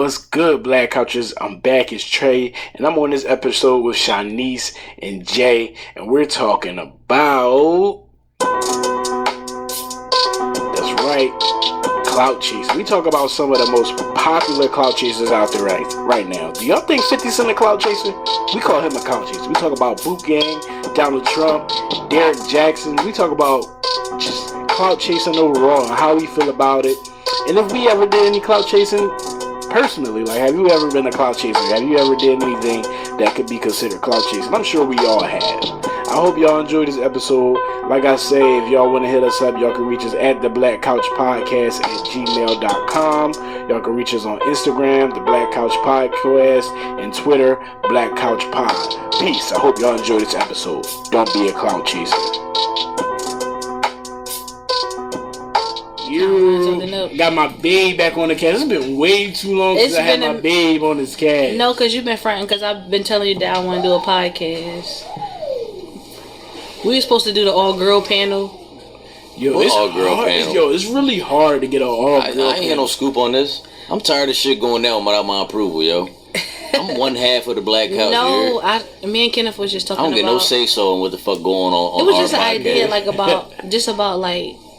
What's good, Black Couchers? I'm back, it's Trey, and I'm on this episode with Shanice and Jay, and we're talking about, that's right, clout chasing. We talk about some of the most popular clout chasers out there right now. Do y'all think 50 Cent a clout chaser? We call him a clout chaser. We talk about Boot Gang, Donald Trump, Derrick Jackson. We talk about just clout chasing overall and how we feel about it. And if we ever did any clout chasing personally, like, have you ever been a clout chaser? Have you ever did anything that could be considered clout chasing? I'm sure we all have. I hope y'all enjoyed this episode. Like I say, if y'all want to hit us up, y'all can reach us at theblackcouchpodcast@gmail.com. Y'all can reach us on Instagram, The Black Couch Podcast, and Twitter, Black Couch Pod. Peace. I hope y'all enjoyed this episode. Don't be a clout chaser. You got my babe back on the cast. It's been way too long since I had my babe on this cast. No, because you've been fronting, because I've been telling you that I want to do a podcast. We were supposed to do the all-girl panel. Yo, it's all-girl panel? Yo, it's really hard to get an all-girl panel. I ain't got no scoop on this. I'm tired of shit going down without my approval, yo. I'm one half of the Black Couch No, me and Kenneth was just talking about... I don't get no say-so on what the fuck going on. It was just an idea, like,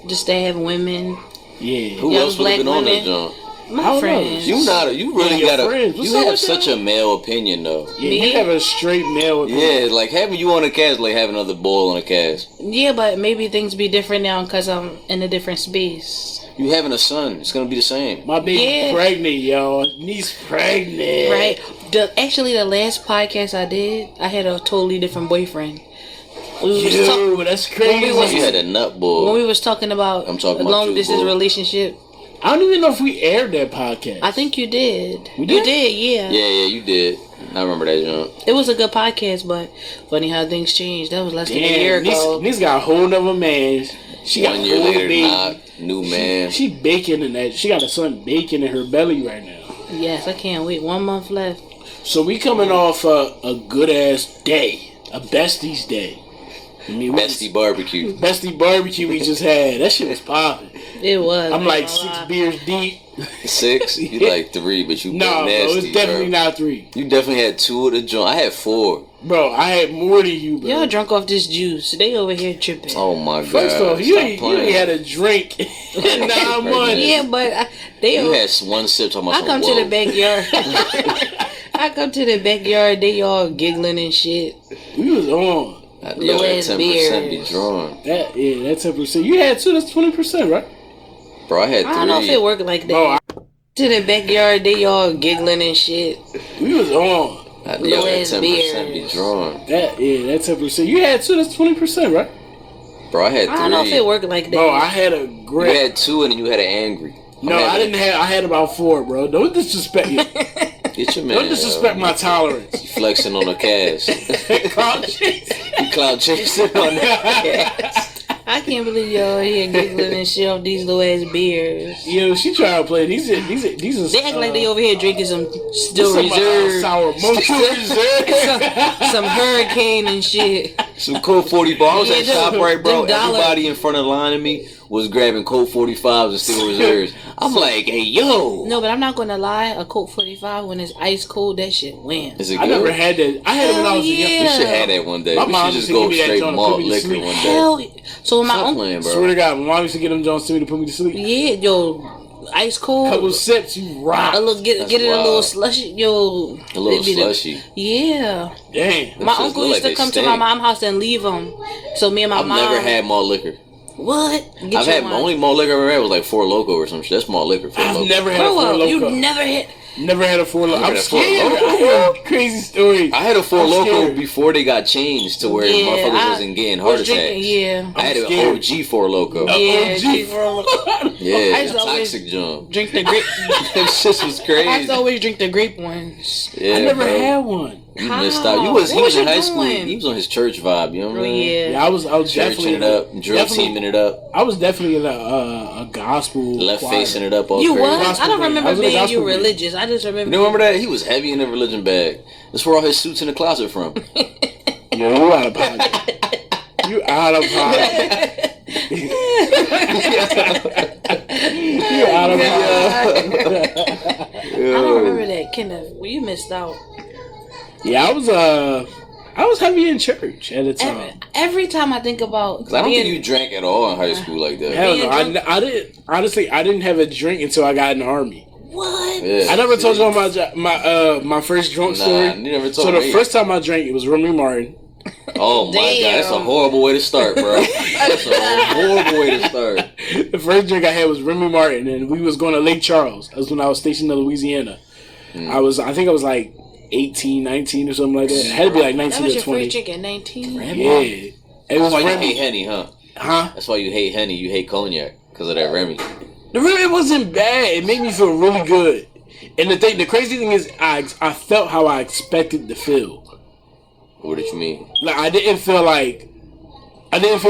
just to have women. Yeah. Who else would have been on that jump? My friends. You have such a male opinion, though. Yeah, you have a straight male opinion. Yeah, like having you on a cast, like having another boy on a cast. Yeah, but maybe things be different now because I'm in a different space. You having a son, it's gonna be the same. My baby pregnant, yo. Niece pregnant. Right. Actually, the last podcast I did, I had a totally different boyfriend. That's crazy. You had a nut boy. When we was talking about long distance relationship. I don't even know if we aired that podcast. I think you did. We did? You did, yeah. Yeah, you did. I remember that jump. It was a good podcast, but funny how things changed. That was less than a year ago. Niece got a whole nother man. She got 1 year later, new man. She baking in that. She got a son baking in her belly right now. Yes, I can't wait. 1 month left. So we coming off a good ass day, a besties day. Bestie barbecue. Bestie barbecue we just had. That shit was popping. It was. I'm like 6 beers deep. 6? You like 3, but you no, nasty, bro, it's definitely not 3. You definitely had 2 of the joint. I had 4. Bro, I had more than you, bro. Y'all drunk off this juice. They over here tripping. Oh my god. First off, you ain't had a drink in 9 months. Yeah, but you had 1 sip talking about I come to the backyard. I come to the backyard, they all giggling and shit. We was on. That 10% be drawn. That 10%. You had 2, that's 20%, right? Bro, I had 3. I don't know if it worked like that. Bro, to the backyard, they all giggling and shit. We was on. That 10% be drawn. That 10%. You had 2, that's 20%, right? Bro, I had 3. I don't know if it worked like that. Bro, I had a great. You had 2 and then you had an angry. No, I didn't have. I had about 4, bro. Don't disrespect me. Get your man. Don't disrespect my tolerance. You flexing on the cast. Clout chasing. You clout chasing on that cast. I can't believe y'all here giggling and shit off these little ass beers. Yo, she trying to play. These are. They act like they over here drinking some Still Reserve, sour monkey some Hurricane and shit. Some Colt 40 bars at ShopRite, bro. Everybody in front of the line of me was grabbing Colt 45s and Still Reserves. I'm like, hey, yo. No, but I'm not gonna lie. A Colt 45 when it's ice cold, that shit wins. Is it good? I never had that. I had it when I was young. We should have that one day. My We mom should just used to go give me that straight joint to malt put me to liquor sleep. one day. Hell, so when my Stop uncle, playing, bro. Swear to God, my mom used to get them joints to me to put me to sleep. Yeah, yo, ice cold. Couple sips, you rock. A little, get it a little slushy, yo. A little slushy. Yeah. Damn. My uncle used to come to my mom's house and leave them. So me and my mom. I've never had malt liquor. What? I've had only malt liquor I ever had was like 4 Loko or some shit. That's malt liquor. I've never had a 4 Loko. You never had. Never had a 4 Loko. I'm scared. I heard crazy stories. I had a 4 Loko before they got changed to where motherfuckers wasn't getting heart attacks. Yeah. I had an OG 4 Loko. Yeah, OG 4 Loko. Yeah, toxic jump. Drink the grape. That shit was crazy. I used to always drink the grape ones. Yeah, I never had one. You missed out. He was in high school. He was on his church vibe. You know what I mean? Yeah, I was churching it up, drill teaming it up. I was definitely in a gospel left choir. facing it up. All you crazy. was? I don't remember being you religious. I just remember. You remember that? He was heavy in the religion bag. That's where all his suits in the closet from. Yo, you out of pocket. You out of pocket. out of I don't remember that, Kenneth. Well, you missed out. Yeah, I was heavy in church at the time. Every time I think about, I don't think you drank at all in high school like that. Hell no, I didn't. Honestly, I didn't have a drink until I got in the Army. What? Yeah, I never told you about my first drunk story. You never told so me. the first time I drank, it was Remy Martin. Oh my God, that's a horrible way to start, bro. That's a horrible way to start. The first drink I had was Remy Martin, and we was going to Lake Charles. That was when I was stationed in Louisiana. I think I was like 18, 19 or something like that. It had to be like 19 that was or your 20. first drink at 19? Yeah. It was That's why Remy. you hate Henny, huh? Huh? That's why you hate Henny. You hate cognac because of that Remy. The Remy wasn't bad. It made me feel really good. And the crazy thing is, I felt how I expected to feel. What did you mean? Like I didn't feel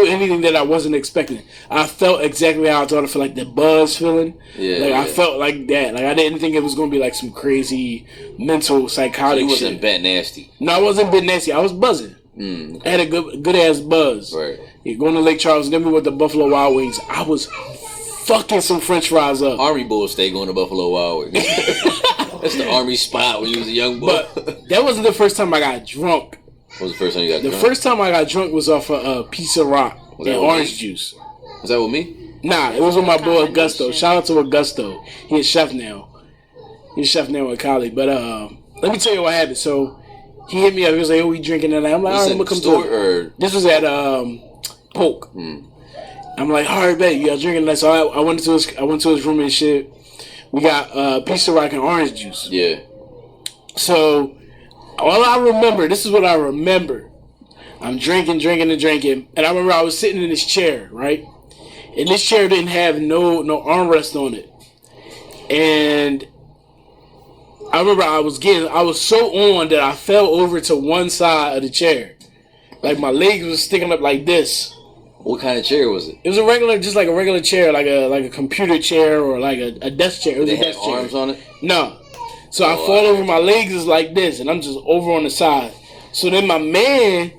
anything that I wasn't expecting. I felt exactly how I thought I felt, like the buzz feeling. Yeah. I felt like that. Like I didn't think it was gonna be like some crazy mental psychotic You shit. wasn't bent nasty. No, I wasn't bit nasty. I was buzzing. I had a good ass buzz. Right. Yeah, going to Lake Charles, then we went to Buffalo Wild Wings. I was fucking some French fries up. Army boys stay going to Buffalo Wild Wings. That's the Army spot when you was a young boy. But that wasn't the first time I got drunk. What was the first time you got drunk? The first time I got drunk was off of Pizza Rock and orange juice. Was that with me? Nah, it was with my boy Augusto. Shout out to Augusto. He's a chef now. He's a chef now in Cali. But let me tell you what happened. So he hit me up. He was like, "Oh, we drinking tonight." I'm like, "All right, I'm gonna come to it." This was at Polk. I'm like, "All right, bet you got drinking tonight." So I went to his room and shit. We got Pizza Rock and orange juice. Yeah. So all I remember, this is what I remember. I'm drinking, and I remember I was sitting in this chair, right? And this chair didn't have no armrest on it. And I remember I was so on that I fell over to one side of the chair. Like my legs was sticking up like this. What kind of chair was it? It was a regular chair, like a computer chair or like a desk chair. It was They a had desk chair. arms on it? No. So I fall over, my legs is like this, and I'm just over on the side. So then my man,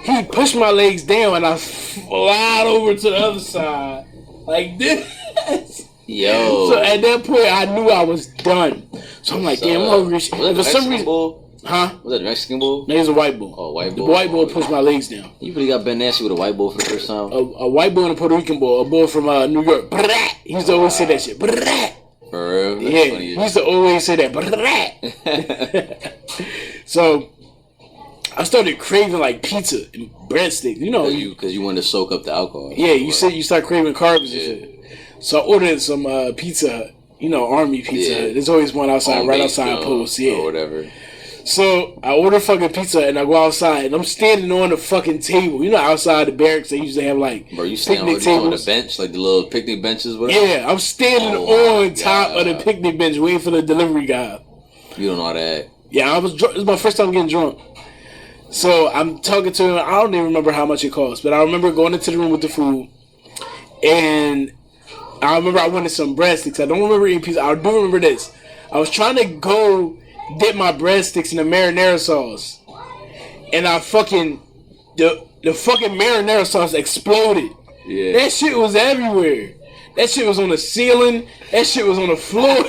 he pushed my legs down, and I slide over to the other side like this. Yo. So at that point, I knew I was done. So I'm like, damn, I'm hungry. Was that the Mexican bull? Huh? Was that the Mexican bull? No, he's a white bull. Oh, white bull. The white bull pushed my legs down. You really got bent nasty with a white bull for the first time? A white bull and a Puerto Rican bull. A bull from New York. He used to always say that shit. For real? That's Yeah, funny. he used to always say that. So I started craving like pizza and breadsticks. You know, because you wanted to soak up the alcohol. yeah, you start craving carbs and shit. So I ordered some Pizza, Army pizza. Yeah. There's always one outside, right outside Post, or whatever. So I order fucking pizza and I go outside and I'm standing on the fucking table. Outside the barracks they usually have like Bro, you stand picnic on the tables. bench, like the little picnic benches, whatever? Yeah, I'm standing on top of the picnic bench waiting for the delivery guy. You don't know how to act. Yeah, I was drunk. It was my first time getting drunk. So I'm talking to him. I don't even remember how much it cost, but I remember going into the room with the food, and I remember I wanted some breadsticks. I don't remember eating pizza. I do remember this. I was trying to go dip my breadsticks in the marinara sauce, and the fucking marinara sauce exploded. Yeah. That shit was everywhere. That shit was on the ceiling. That shit was on the floor.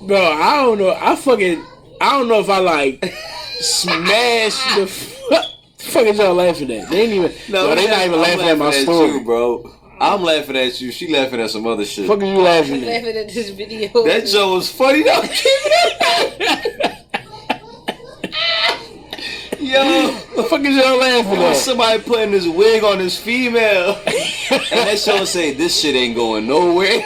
Bro, I don't know. I don't know if I like smashed the fuck is y'all laughing at? They ain't even. No, they not even laughing at my story, you, bro. I'm laughing at you. She laughing at some other shit. Fuck are you laughing I'm at? laughing at this video. That joke was funny though. Yo, What the fuck is y'all laughing at? somebody putting this wig on this female, and that show say this shit ain't going nowhere.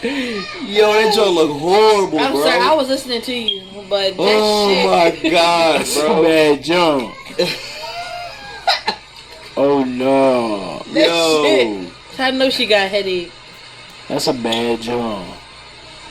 Yo, that joke look horrible, I'm bro. sorry, I was listening to you, but that Oh shit. my god, That's bro. a bad jump. Oh no. That Yo. shit. I know she got a headache. That's a bad jump.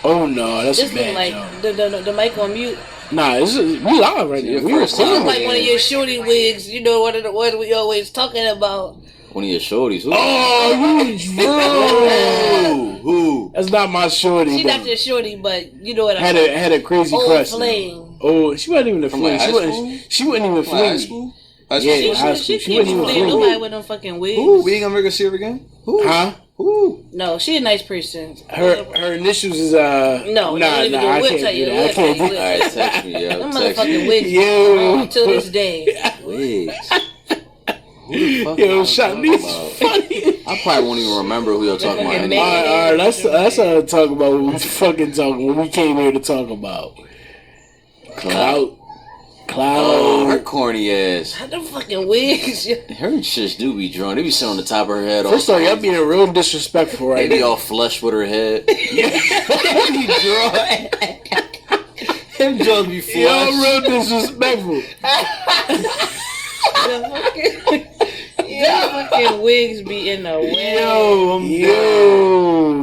Oh no, that's This a thing bad like jump. the mic on mute. Nah, we live right now. We first This is time. like one of your shorty wigs. You know one of the ones we always talking about. One of your shorties. Who? Oh, you drew. Who? That's not my shorty. She though. not your shorty, but you know what I had mean. a crazy Old crush. flame. Oh, she wasn't even a From flame. like high school? She wasn't even From high flame. school? High Yeah, school? high school. She She keeps wasn't even fleeing flame. nobody with them fucking wigs. Who? We ain't gonna make her see her again? Who? Huh? Who? No, she a nice person. Her initials is No, nah, I can't will do tell you. that. I can't do that. Alright, text me, yo. Them Text me. motherfucking wigs. Yo. Till this day. Wigs. Who the fuck Yo, y'all shot talking me about? funny. I probably won't even remember who y'all talking about. Fucking anymore. All right, that's what I talk about when we fucking talking when we came here to talk about clout. Oh, her corny ass. How them fucking wigs? Her shits do be drawn. They be sitting on the top of her head. First of all, y'all being real disrespectful right They be now. all flush with her head. They be drawn. Them jaws be flush. Y'all real disrespectful. Them fucking wigs be in the way.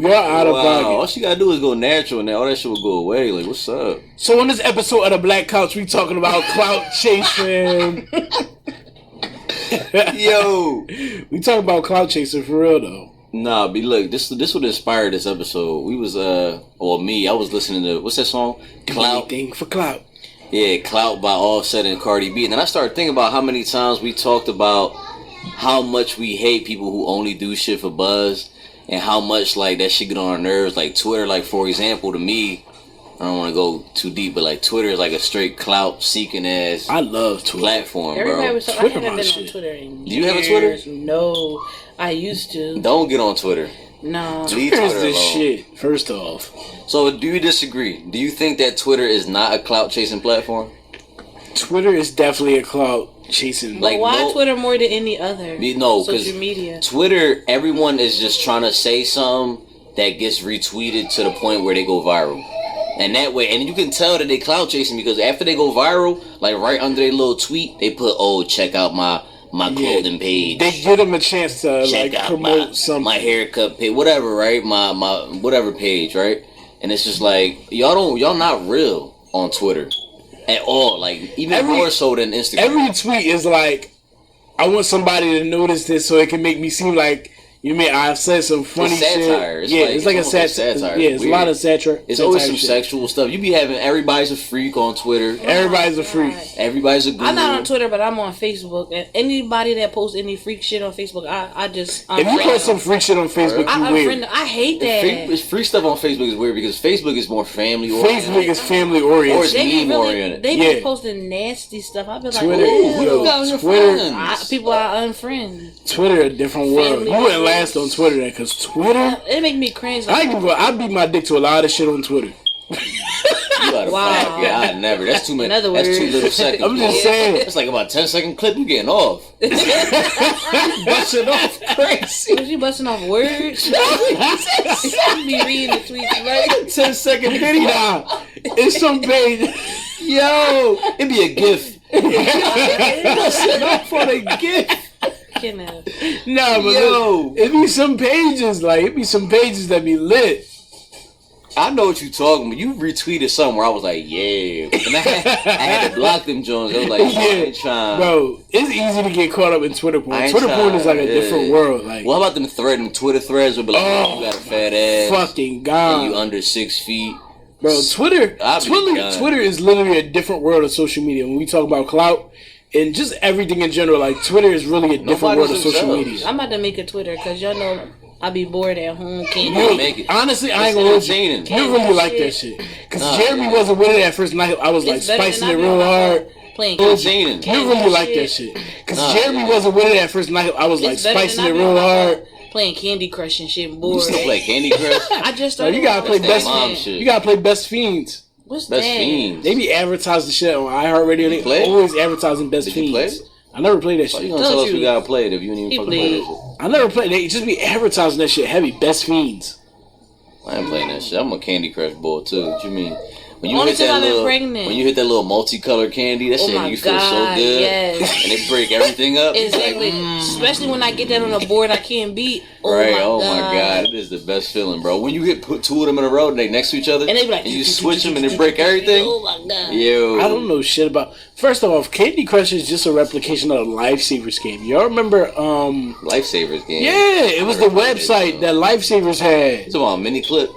Y'all out of pocket. All she gotta do is go natural now. All that shit will go away. Like, what's up? So on this episode of the Black Couch, we talking about clout chasing. Yo. We talking about clout chasing for real though. Nah, but look, this would inspire this episode. We was I was listening to what's that song? Clout. Anything for clout. Yeah, Clout by Offset and Cardi B. And then I started thinking about how many times we talked about how much we hate people who only do shit for buzz, and how much like that shit get on our nerves. Like Twitter, like for example, to me, I don't want to go too deep, but like Twitter is like a straight clout seeking ass I love Twitter. platform, Everybody bro. was talking. I Twitter haven't my been on shit. Twitter in Do you have a Twitter? years. No, I used to. Don't get on Twitter. No. Leave Twitter's Twitter this alone. shit. First off, So do you disagree? Do you think that Twitter is not a clout chasing platform? Twitter is definitely a clout chasing. But Like, why no- Twitter more than any other No, because social media? Twitter, everyone is just trying to say something that gets retweeted to the point where they go viral. And that way, and you can tell that they clout chasing because after they go viral, like right under their little tweet, they put, "Oh, check out my clothing page. They give them a chance to Check like out promote something. my haircut page, whatever, right? My whatever page, right?" And it's just like y'all not real on Twitter at all. Like even more so than Instagram. Every tweet is like, I want somebody to notice this so it can make me seem like, you mean I've said some funny It's satire. shit. It's It's like a almost like satire. satire. Yeah, It's it's a lot of satire. It's always satire some shit. sexual stuff. You be having everybody's a freak on Twitter. Everybody's a freak. Everybody's a guru. I'm not on Twitter, but I'm on Facebook. And anybody that posts any freak shit on Facebook, I just If you post some freak shit on Facebook, you weird. I hate that. Free stuff on Facebook is weird because Facebook is more family oriented. Facebook is family Or oriented. it's They be meme really, oriented. they Yeah. be posting nasty stuff. I be like, Twitter, ooh, yo, Twitter, people I unfriend. Twitter, a different world. Family You wouldn't oriented. last on Twitter then, cause Twitter, It make me cringe. I beat my dick to a lot of shit on Twitter. You out of Wow. fact. Yeah, I never. That's too many. In other That's too words- little seconds. I'm just bro. saying. It's like about 10-second clip. You getting off. Busting off crazy. Was you busting off words? You be reading the tweets, right? 10-second video. Nah, it's some page. Yo, it'd be a gif. Busting off on a gif. Nah, but Yo. look, it be some pages, like, it be some pages that be lit. I know what you talking about. You retweeted something where I was like, yeah. But then I had to block them Jones. I was like, yeah, I ain't trying. Bro, it's easy to get caught up in Twitter I porn. ain't Twitter porn trying, is like a yeah. different world. Like, What about them Twitter threads would be like, Oh, you got a fat ass. fucking And God. you under 6 feet. Bro, Twitter I'll be done. Twitter is literally a different world of social media. When we talk about clout and just everything in general, like, Twitter is really a different world of social themselves. media. I'm about to make a Twitter because y'all know I be bored at home. Can't You do make it. Honestly, I ain't It's gonna hold you. entertaining. You really like that shit. Because Nah, Jeremy yeah. wasn't with it at first night. I was like It's better than spicing I it be real on my hard. phone playing Entertaining. You really like that shit. Because Nah, Jeremy yeah. wasn't with it at first night. I was like It's better than spicing I it be real on my hard. phone playing Candy Crush and shit. You Bored. still play Candy Crush? I just Bro, started. you gotta play That's best. that mom shit. You gotta play Best Fiends. What's Best that? Fiends. They be advertising shit on iHeartRadio. They play it? always advertising Best Did you play Fiends. it? I never played that Why you shit. gonna Told tell us you. we gotta play it if you didn't He even fucking play played. that shit? I never played. They just be advertising that shit heavy. Best Fiends. I ain't playing that shit. I'm a Candy Crush boy too. What you mean? When you Only hit time that I've been little, pregnant. when you hit that little multicolored candy, that Oh shit my you feel so God, good, yes. and it break everything up. It's Exactly. like, Especially when I get that on a board I can't beat. right? Oh my God, it is the best feeling, bro. When you put two of them in a row, they next to each other, And they be like, and you switch them and they break everything. Oh my God. Yo, I don't know shit about. First off, Candy Crush is just a replication of the Lifesavers game. Y'all remember? Lifesavers game. Yeah, it was the website that Lifesavers had. It's about mini clip.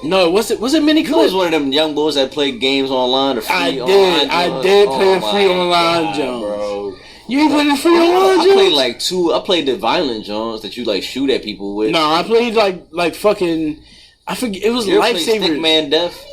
No, was it Mini You was Clip? one of them young boys that played games online or free I online. did. I John. did play a my free online God, John. bro. You ain't played the free online, I Jones? played like 2. I played the violent Jones that you like shoot at people with. No, I played like fucking. I forget. It was You ever played Lifesaver. Stickman Death?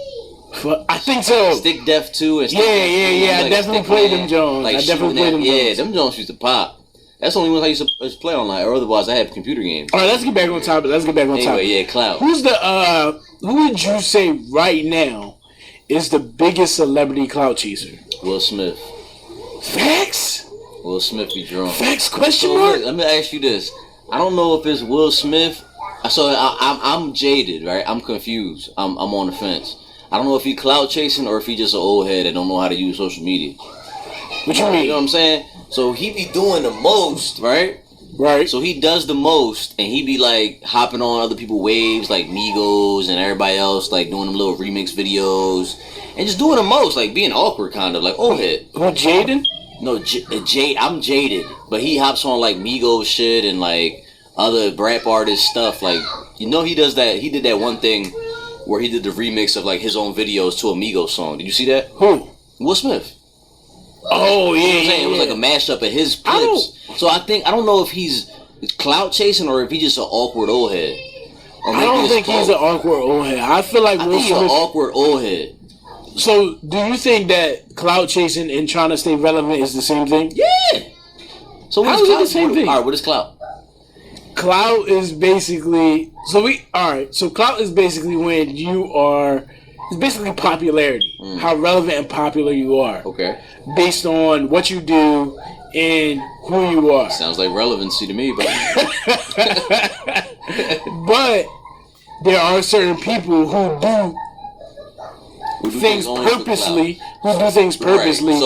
I think so. Stick Death 2 and Yeah. I definitely played them Jones. Like I definitely played them Jones. Yeah, them Jones used to pop. That's the only ones I used to play online, or otherwise I had computer games. All right, let's get back on topic. Anyway, yeah, clout. Who's the who would you say right now is the biggest celebrity clout chaser? Will Smith. Facts? Will Smith be drawn. Facts? Question So mark? look, let me ask you this. I don't know if it's Will Smith. So I'm jaded, right? I'm confused. I'm on the fence. I don't know if he clout chasing or if he just an old head that don't know how to use social media. What you mean? You know what I'm saying? So he be doing the most, right? Right. So he does the most, and he be like hopping on other people's waves, like Migos and everybody else, like doing them little remix videos, and just doing the most, like being awkward, kind of like old head. Who, Jaden? No, I'm jaded, but he hops on like Migos shit and like other rap artist stuff. Like, you know, he does that. He did that one thing where he did the remix of like his own videos to a Migos song. Did you see that? Who? Will Smith. Oh, yeah. You know what I'm saying? It was like a mashup of his clips. So I don't know if he's clout chasing or if he's just an awkward old head. Or I don't think he's an awkward old head. I feel like I Will think he's Smith. an awkward old head. So, do you think that clout chasing and trying to stay relevant is the same thing? Yeah. So How is it the same thing? All right, what is clout? Clout is basically so clout is basically when you are. It's basically popularity. How relevant and popular you are. Okay. Based on what you do and who you are. Sounds like relevancy to me, but But there are certain people who do things only for purposely. Who do things purposely. Right.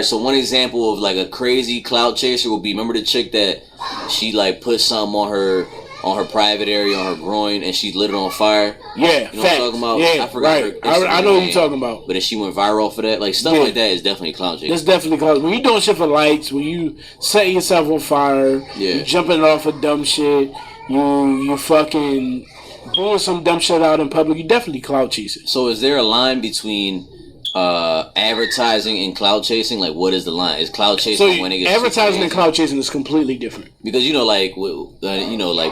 So So one example of like a crazy clout chaser would be, remember the chick that she like put something on her private area, on her groin, and she lit it on fire? Yeah, you know what I'm talking about? Yeah, I forgot right. her I know what name, you're talking about. But then she went viral for that. Like stuff like that is definitely clout chasing. That's definitely clout. When you doing shit for likes, when you setting yourself on fire, you jumping off of dumb shit, you fucking doing some dumb shit out in public, you definitely clout chasing. So is there a line between advertising and clout chasing? Like, what is the line? Is clout chasing when it gets advertising and clout chasing is completely different? Because like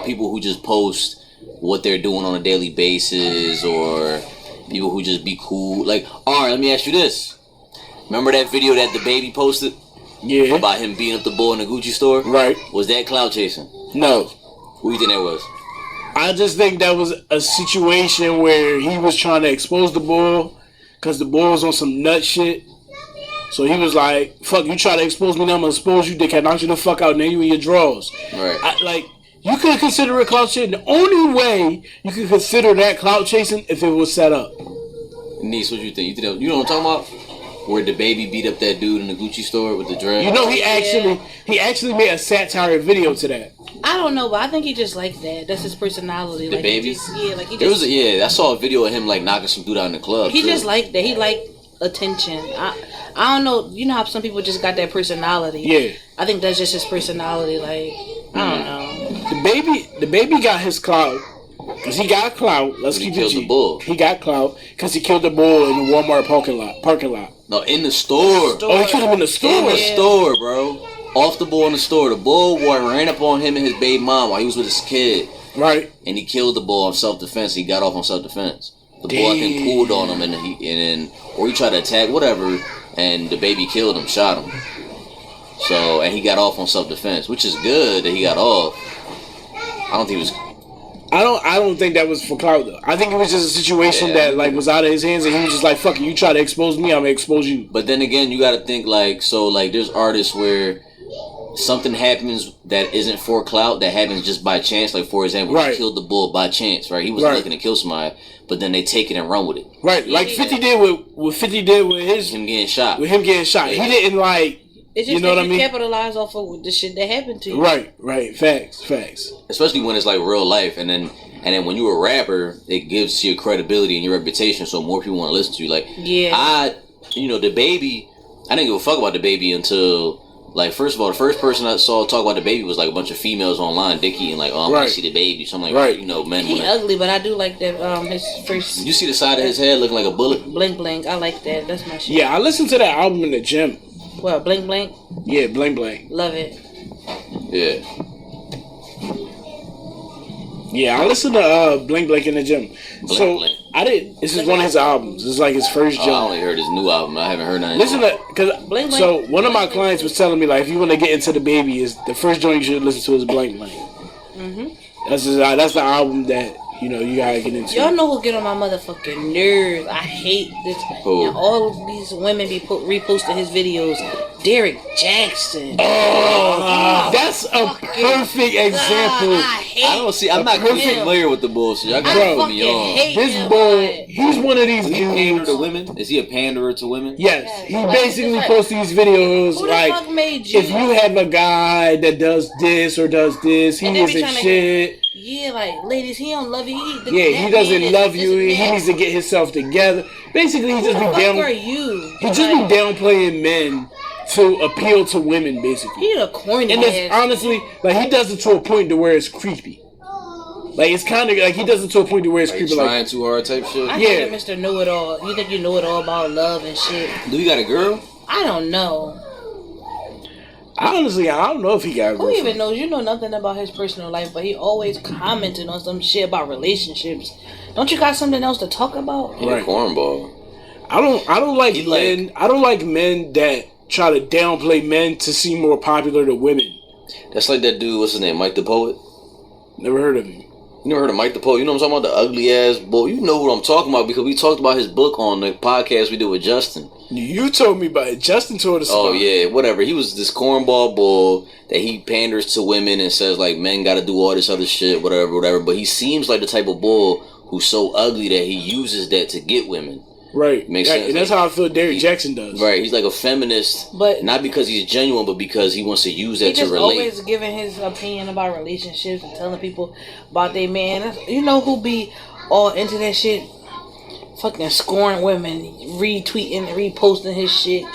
people who just post what they're doing on a daily basis, or people who just be cool. Like, all right, let me ask you this: remember that video that the baby posted? Yeah. About him beating up the bull in the Gucci store? Right. Was that clout chasing? No. Who do you think that was? I just think that was a situation where he was trying to expose the bull because the bull was on some nut shit. So he was like, fuck, you try to expose me, now I'm going to expose you, dickhead. Knock you the fuck out, now you in your drawers. Right. You could consider it clout chasing. The only way you could consider that clout chasing if it was set up. Niece, what you think? You know what I'm talking about? Where the baby beat up that dude in the Gucci store with the dread. You know, he actually made a satire video to that. I don't know, but I think he just like that. That's his personality. The baby? I saw a video of him like knocking some dude out in the club. He just like that. He like attention. I don't know. You know how some people just got that personality. Yeah. I think that's just his personality. Like, I don't know. The baby got his clout. Because he got clout. Let's keep it G. The bull. He got clout because he killed the bull in the Walmart parking lot. No, in the store. Oh, he killed him in the store? In the store, bro. Off the bull in the store. The bull ran up on him and his baby mom while he was with his kid. Right. And he killed the bull on self-defense. He got off on self-defense. The bull, I think, pulled on him or he tried to attack, whatever, and the baby killed him, shot him. So, and he got off on self-defense, which is good that he got off. I don't think it was... I don't think that was for clout though. I think it was just a situation that like was out of his hands and he was just like, fuck it, you try to expose me, I'm gonna expose you. But then again, you gotta think there's artists where something happens that isn't for clout, that happens just by chance. Like, for example, he killed the bull by chance, right? He was looking to kill somebody, but then they take it and run with it. Right, like 50 did with him getting shot. With him getting shot. He didn't like... It's just, you know what I mean? Capitalize off of the shit that happened to you. Right. Facts. Especially when it's like real life, and then when you're a rapper, it gives you credibility and your reputation, so more people want to listen to you. Like, the baby, I didn't give a fuck about the baby until, like, first of all, the first person I saw talk about the baby was like a bunch of females online, Dickie, and like, oh, I'm gonna see the baby. So I'm like, men. He ugly, but I do like that. His first. You see the side of his head looking like a bullet? Blink. I like that. That's my shit. Yeah, I listened to that album in the gym. What, Blank Blank? Yeah, Blank Blank. Love it. Yeah. Yeah, I listen to Blank Blank in the gym. Blank. I did. This is one of his albums. This is like his first I joint. only heard his new album. I haven't heard nothing. Listen to, cause Blank, so one of my Blank, clients was telling me like, if you want to get into the baby, is the first joint you should listen to is Blank Blank. That's the album that you gotta get into. Y'all know who get on my motherfucking nerves. I hate this. Who? And all of these women be reposting his videos. Derek Jackson. Oh, that's a perfect example. I don't see. I'm not familiar with the bullshit. Y'all gotta put me on. This boy, he's one of these Does he pander dudes. to women? Is he a panderer to women? Yes, he basically posts these videos Who the like, fuck made you? if you have a guy that does this or does this, he And they be isn't trying to shit. Yeah, like, ladies, he don't love you. He doesn't love you. He needs to get himself together. Basically, he just be Who the fuck are down. you? He just be downplaying men to appeal to women, basically. He a corny And it's ass. honestly, like, he does it to a point to where it's creepy. Like, it's kind of like he does it to a point to where it's Like creepy. trying Like, too hard type shit. I Yeah. hate Mr. Know-It-All. You think you know it all about love and shit? Do you got a girl? I don't know. honestly, I don't know if he got a Who girlfriend. even knows? You know nothing about his personal life, but he always commenting on some shit about relationships. Don't you got something else to talk about? He a cornball. I don't like He men. I don't like men that try to downplay men to seem more popular to women. That's like that dude. What's his name? Mike the Poet. Never heard of him. You never heard of Mike the Poet? You know what I'm talking about? The ugly ass boy. You know what I'm talking about because we talked about his book on the podcast we did with Justin. You told me about it. Justin told us. Oh about it. yeah, whatever. He was this cornball bull that he panders to women and says like men got to do all this other shit, whatever. But he seems like the type of bull who's so ugly that he uses that to get women. Right. Makes Right. sense. And that's how I feel Derek Jackson does. Right. He's like a feminist, But not because he's genuine, but because he wants to use he that to just relate. always giving his opinion about relationships and telling people about their man. You know who be all into that shit? Fucking scoring women, retweeting, reposting his shit.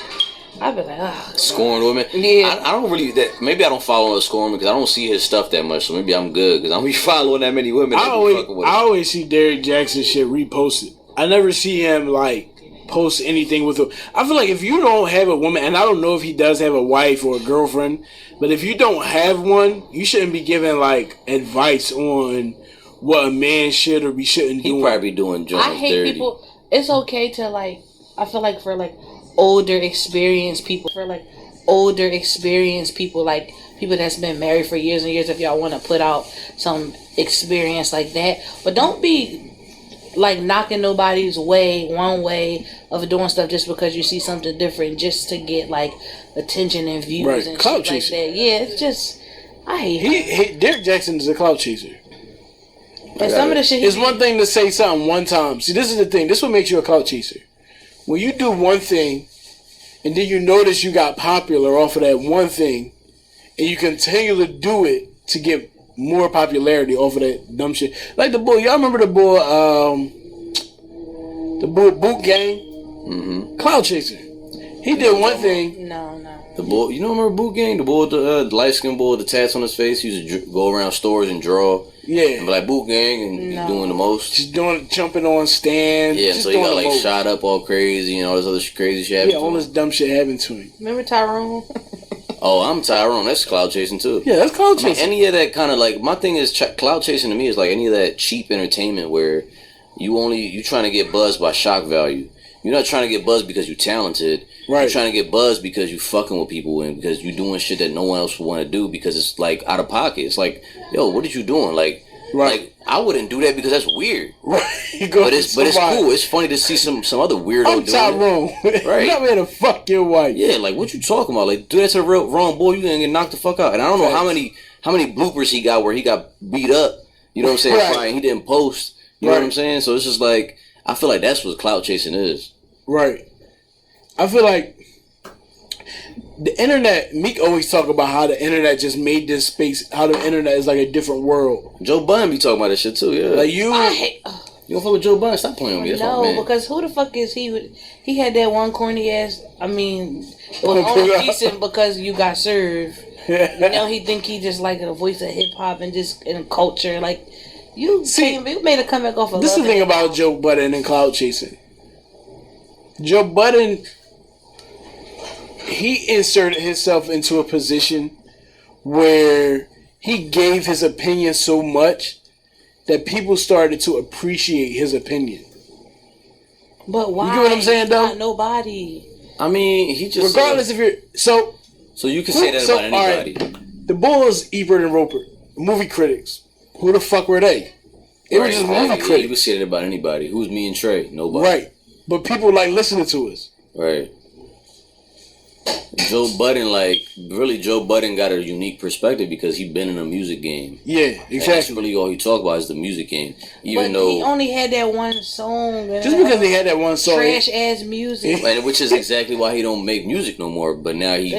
I be like, ah. Scoring women. Yeah. I don't really. Maybe I don't follow scoring because I don't see his stuff that much. So maybe I'm good because I don't be following that many women. I always see Derek Jackson shit reposted. I never see him like post anything with a. I feel like if you don't have a woman, and I don't know if he does have a wife or a girlfriend, but if you don't have one, you shouldn't be giving like advice on what a man should or shouldn't do. He probably be doing joints I hate dirty. people. It's okay to like. I feel like for like older experienced people, like people that's been married for years and years, if y'all want to put out some experience like that, but don't be like knocking nobody's one way of doing stuff just because you see something different just to get like attention and views Right. and Clout shit like chaser. that. Yeah, it's just I hate him. Derek Jackson is a clout chaser. And some of the shit It's one thing to say something one time. See, this is the thing. This is what makes you a clout chaser. When you do one thing, and then you notice you got popular off of that one thing, and you continue to do it to get more popularity off of that dumb shit. Like the boy, y'all remember the boy Boot Gang? Mm-hmm. Clout chaser. He did one thing. No. The boy, you don't remember Boot Gang? The boy with the light skinned boy with the tats on his face. He used to go around stores and draw. Yeah. And be like Boot Gang and be doing the most. Just jumping on stands. Yeah, just so he doing got the like most. shot up all crazy and all this other crazy shit. Yeah, all this dumb shit happened to him. Remember Tyrone? Oh, I'm Tyrone. That's cloud chasing too. Yeah, that's clout I mean, chasing. any of that kind of like my thing is cloud chasing to me is like any of that cheap entertainment where you trying to get buzzed by shock value. You're not trying to get buzzed because you're talented. Right. You're trying to get buzzed because you fucking with people and because you're doing shit that no one else would want to do because it's like out of pocket. It's like, yo, what are you doing? Like, like I wouldn't do that because that's weird. Right. But it's cool. It's funny to see some other weirdo I'm doing Tyrone. it. Right. I'm here to fuck your wife. Yeah, like what you talking about? Like, do that to the wrong boy, you gonna get knocked the fuck out. And I don't know how many bloopers he got where he got beat up. You know what I'm saying? Right. Fine, he didn't post. You know what I'm saying? So it's just like I feel like that's what clout chasing is. Right. I feel like the internet, Meek always talk about how the internet just made this space, how the internet is like a different world. Joe Budden be talking about that shit too, yeah. Like You don't fuck with Joe Budden? Stop playing with me. That's my No, man. because who the fuck is he? He had that one corny ass. I mean, it was only decent because you got served. Now he think he just like the voice of hip hop and just in culture. Like you made a comeback off of. This is the thing about Joe Budden and clout chasing. Joe Budden, he inserted himself into a position where he gave his opinion so much that people started to appreciate his opinion. But why? You get what I'm saying, though? Not nobody. I mean, he just regardless if you're so you can say that about anybody. Right, the Bulls, Ebert and Roper, movie critics. Who the fuck were they? They were just movie critics. You can say that about anybody. Who's me and Trey? Nobody. Right, but people like listening to us. Right. Joe Budden got a unique perspective because he been in a music game. Yeah, exactly. And that's really all he talk about is the music game. Even though he only had that one song. Just because he had that one song. Trash ass music. And which is exactly why he don't make music no more. But now he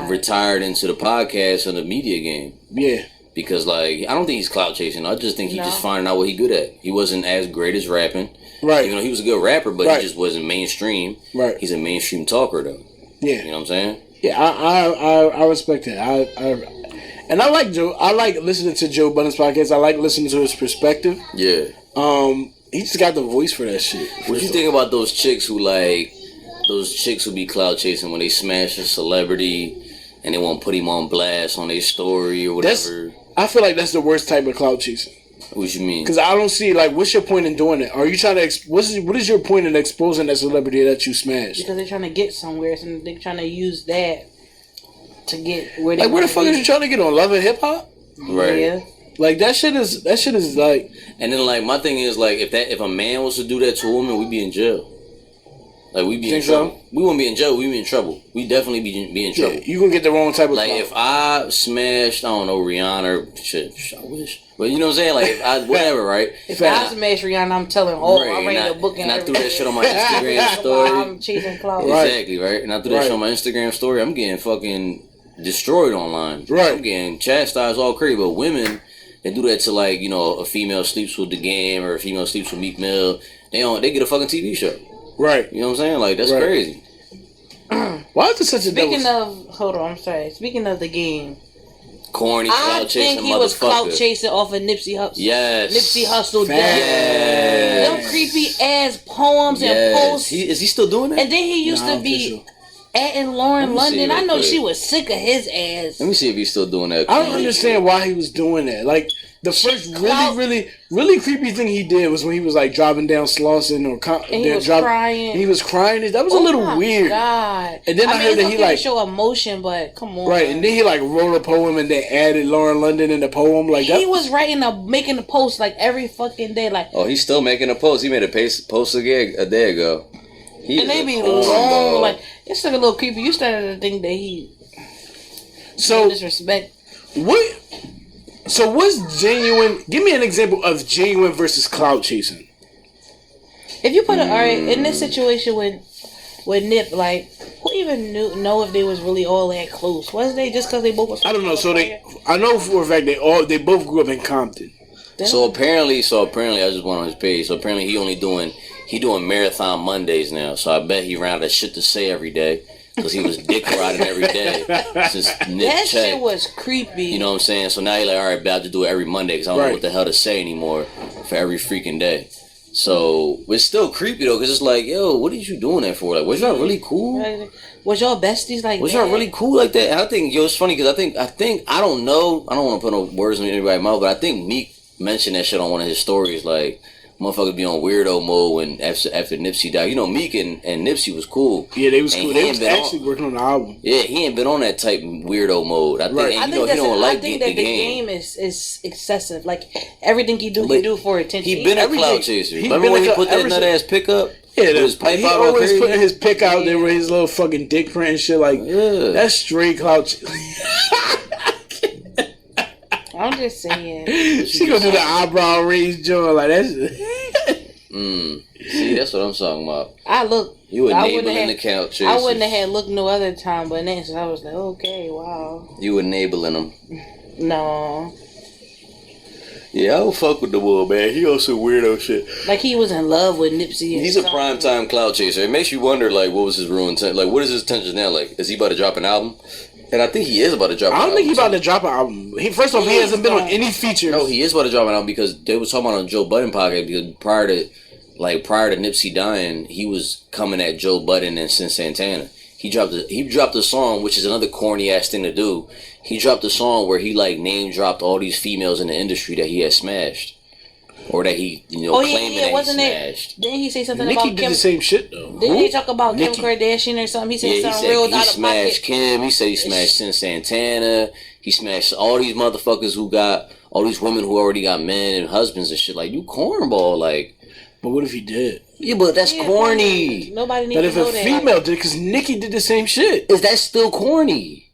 retired into the podcast and the media game. Yeah. Because I don't think he's clout chasing. I just think he's just finding out what he good at. He wasn't as great as rapping. Right. He was a good rapper, but he just wasn't mainstream. Right. He's a mainstream talker though. Yeah. You know what I'm saying? Yeah, I respect that. And I like Joe. I like listening to Joe Budden's podcast. I like listening to his perspective. Yeah. He just got the voice for that shit. What you think about those chicks who be clout chasing when they smash a celebrity and they want to put him on blast on their story or whatever? I feel like that's the worst type of clout chasing. What you mean? Because I don't see, what's your point in doing it? Are you trying to, what is your point in exposing that celebrity that you smashed? Because they're trying to get somewhere, so they're trying to use that to get where they where the fuck is you trying to get on? Love and Hip Hop? Right. Yeah. That shit is And then my thing is if a man was to do that to a woman, we'd be in jail. We'd be in trouble. So? We wouldn't be in jail. We'd be in trouble. We'd definitely be in trouble. You gonna get the wrong type of clout. If I smashed, I don't know, Rihanna, shit, I wish. But you know what I'm saying? Whatever, right? If I smash Rihanna, I'm telling I'm ready to book and I threw that shit on my Instagram story. I'm chasing clout. Exactly, right? And I threw that shit on my Instagram story. I'm getting fucking destroyed online. Right. I'm getting chastised all crazy. But women, they do that to a female sleeps with the game or a female sleeps with Meek Mill. They get a fucking TV show. Right. You know what I'm saying? That's crazy. Why is it such a Speaking of the game. Corny clout chasing motherfucker. I think he was clout chasing off of Nipsey Hussle. Yes. Nipsey Hussle death. Yes. Them creepy ass poems and posts. Is he still doing that? And then he used to be in Lauren London. I know she was sick of his ass. Let me see if he's still doing that. I don't understand why he was doing that. The first really creepy thing he did was when he was driving down Slauson and he was crying. He was crying. That was a little weird. God. And then I heard that he show emotion, but come on. Right, and then he wrote a poem and then added Lauren London in the poem. He was making a post every fucking day. Oh, he's still making a post. He made a post again a day ago. And they be long. It's a little creepy. You started to think that he disrespect. What? So what's genuine? Give me an example of genuine versus clout chasing. If you put in this situation with Nip, who even know if they was really all that close? Was they just because they both was? I don't know. So I know for a fact they both grew up in Compton. So apparently, I just went on his page. So apparently, he doing marathon Mondays now. So I bet he ran out of shit to say every day. Because he was dick riding every day since Nick that checked. Shit was creepy. You know what I'm saying? So now you're all right, but I'll just do it every Monday because I don't know what the hell to say anymore for every freaking day. So it's still creepy though, because it's yo, what are you doing that for? Was y'all really cool? Was y'all besties Was y'all really cool like that? And I think it's funny because I think I don't know. I don't want to put no words in anybody's mouth, but I think Meek mentioned that shit on one of his stories, motherfuckers be on weirdo mode when after Nipsey died. Meek and Nipsey was cool. Yeah, they was cool. They was actually working on the album. Yeah, he ain't been on that type weirdo mode. I think he don't like the game. The game is excessive. Everything he do for attention. He been a clout chaser. Remember when he put that nut ass pickup? Yeah, he always putting his pick out there with his little fucking dick print and shit. That's straight clout. I'm just saying. She gonna do the eyebrow raise joint that's. See, that's what I'm talking about. You enabling the count chasers. I wouldn't have had looked no other time, but then I was okay, wow. You enabling them. No. Yeah, I don't fuck with the boy, man. He on some weirdo shit. He was in love with Nipsey. He's a primetime clout chaser. It makes you wonder, what was his real intent? What is his intention now? Is he about to drop an album? And I think he is about to drop an album. I don't think he's about to drop an album. First off, he hasn't been on any features. No, he is about to drop an album because they was talking about on Joe Budden podcast because prior to Nipsey dying, he was coming at Joe Budden and Sin Santana. he dropped a song, which is another corny ass thing to do. He dropped a song where he like name dropped all these females in the industry that he had smashed. Or that he, claiming that wasn't he it? smashed. Didn't he say something Nicki about did Kim? the same shit though. Didn't he talk about Nicki. Kim Kardashian or something? He said He something said real he out of smashed pocket. Kim. He said he smashed Sin Santana. He smashed all these motherfuckers who got all these women who already got men and husbands and shit. Like, you cornball, like. But what if he did? Yeah, but that's corny. Nobody needs But to if know a that. female did, because Nicki did the same shit. Is that still corny?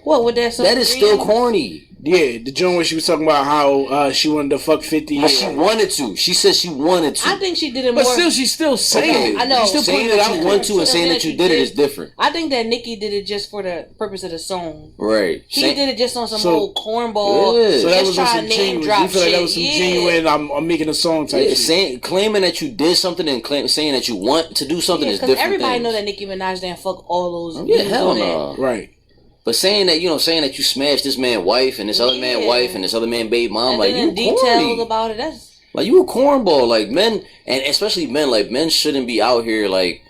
What with that? That is still corny. Yeah, the joint where she was talking about how she wanted to fuck 50. But she wanted to. She said she wanted to. I think she did it more. But still, she's still saying it. I know. She's still Saying putting it that out you there. want to and saying that you did it is different. I think that Nicki did it just for the purpose of the song. Right. She did it just on some old cornball. Yeah. So that just was on trying some to name genuine. drop You feel like that shit. was some genuine. I'm making a song type Yeah, shit. claiming that you did something and saying that you want to do something is different. Everybody things. know that Nicki Minaj didn't fuck all those. Yeah, dudes hell on no. that. Right. But saying that you smashed this man's wife and this other man's wife and this other man's baby mom, And like then you details corny. about it. That's Like you a cornball. Like men, and especially men, like men shouldn't be out here like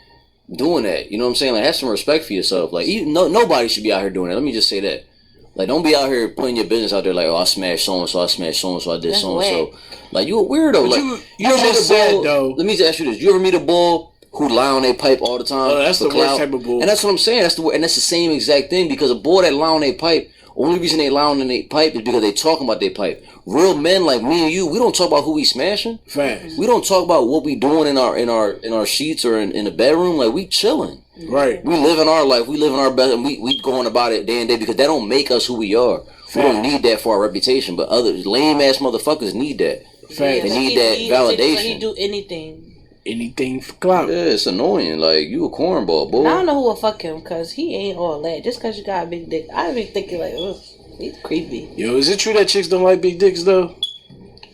doing that. You know what I'm saying? Like have some respect for yourself. Like nobody should be out here doing that. Let me just say that. Like don't be out here putting your business out there. Like I smashed so and so, I smashed so and so, I did so and so. Like you a weirdo. But like you ever meet a said bull- though. Let me just ask you this: you ever meet a bull who lie on their pipe all the time? Oh, that's for the worst clout? type of bull. And that's what I'm saying. And that's the same exact thing because a bull that lie on their pipe. Only reason they lie on their pipe is because they talking about their pipe. Real men like me and you, we don't talk about who we smashing. Facts. We don't talk about what we doing in our sheets or in the bedroom. Like we chilling. Right. We living our life. We living our best, and we going about it day and day because that don't make us who we are. We don't need that for our reputation, but other lame ass motherfuckers need that. Facts. They need that validation. He do anything. Anything for clout. Yeah, it's annoying. Like you a cornball, boy. I don't know who will fuck him because he ain't all that. Just because you got a big dick, I be thinking like, ugh, he's creepy. Yo, is it true that chicks don't like big dicks though?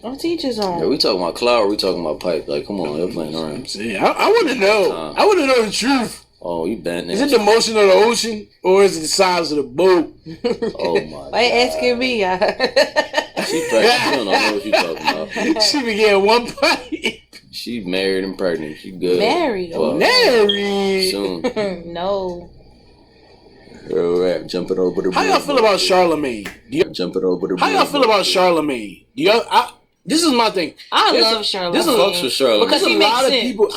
Don't teach his own. Yeah, we talking about clout or we talking about pipe? Like, come on, you're playing around. See, I want to know. I want to know the truth. Oh, you bent. Is it the motion of the ocean or is it the size of the boat? Oh my. Why you asking me? She pregnant. She don't know what you talking about. She began one pipe. She married and pregnant. She good. Married? Well, Married. soon. No. Girl, jumping over the. How y'all feel about Charlemagne? Jumping over the. How y'all feel about Charlemagne? This is my thing. I love Charlotte. This is Fucks with Charlemagne. Because There's he a makes lot of sense. people.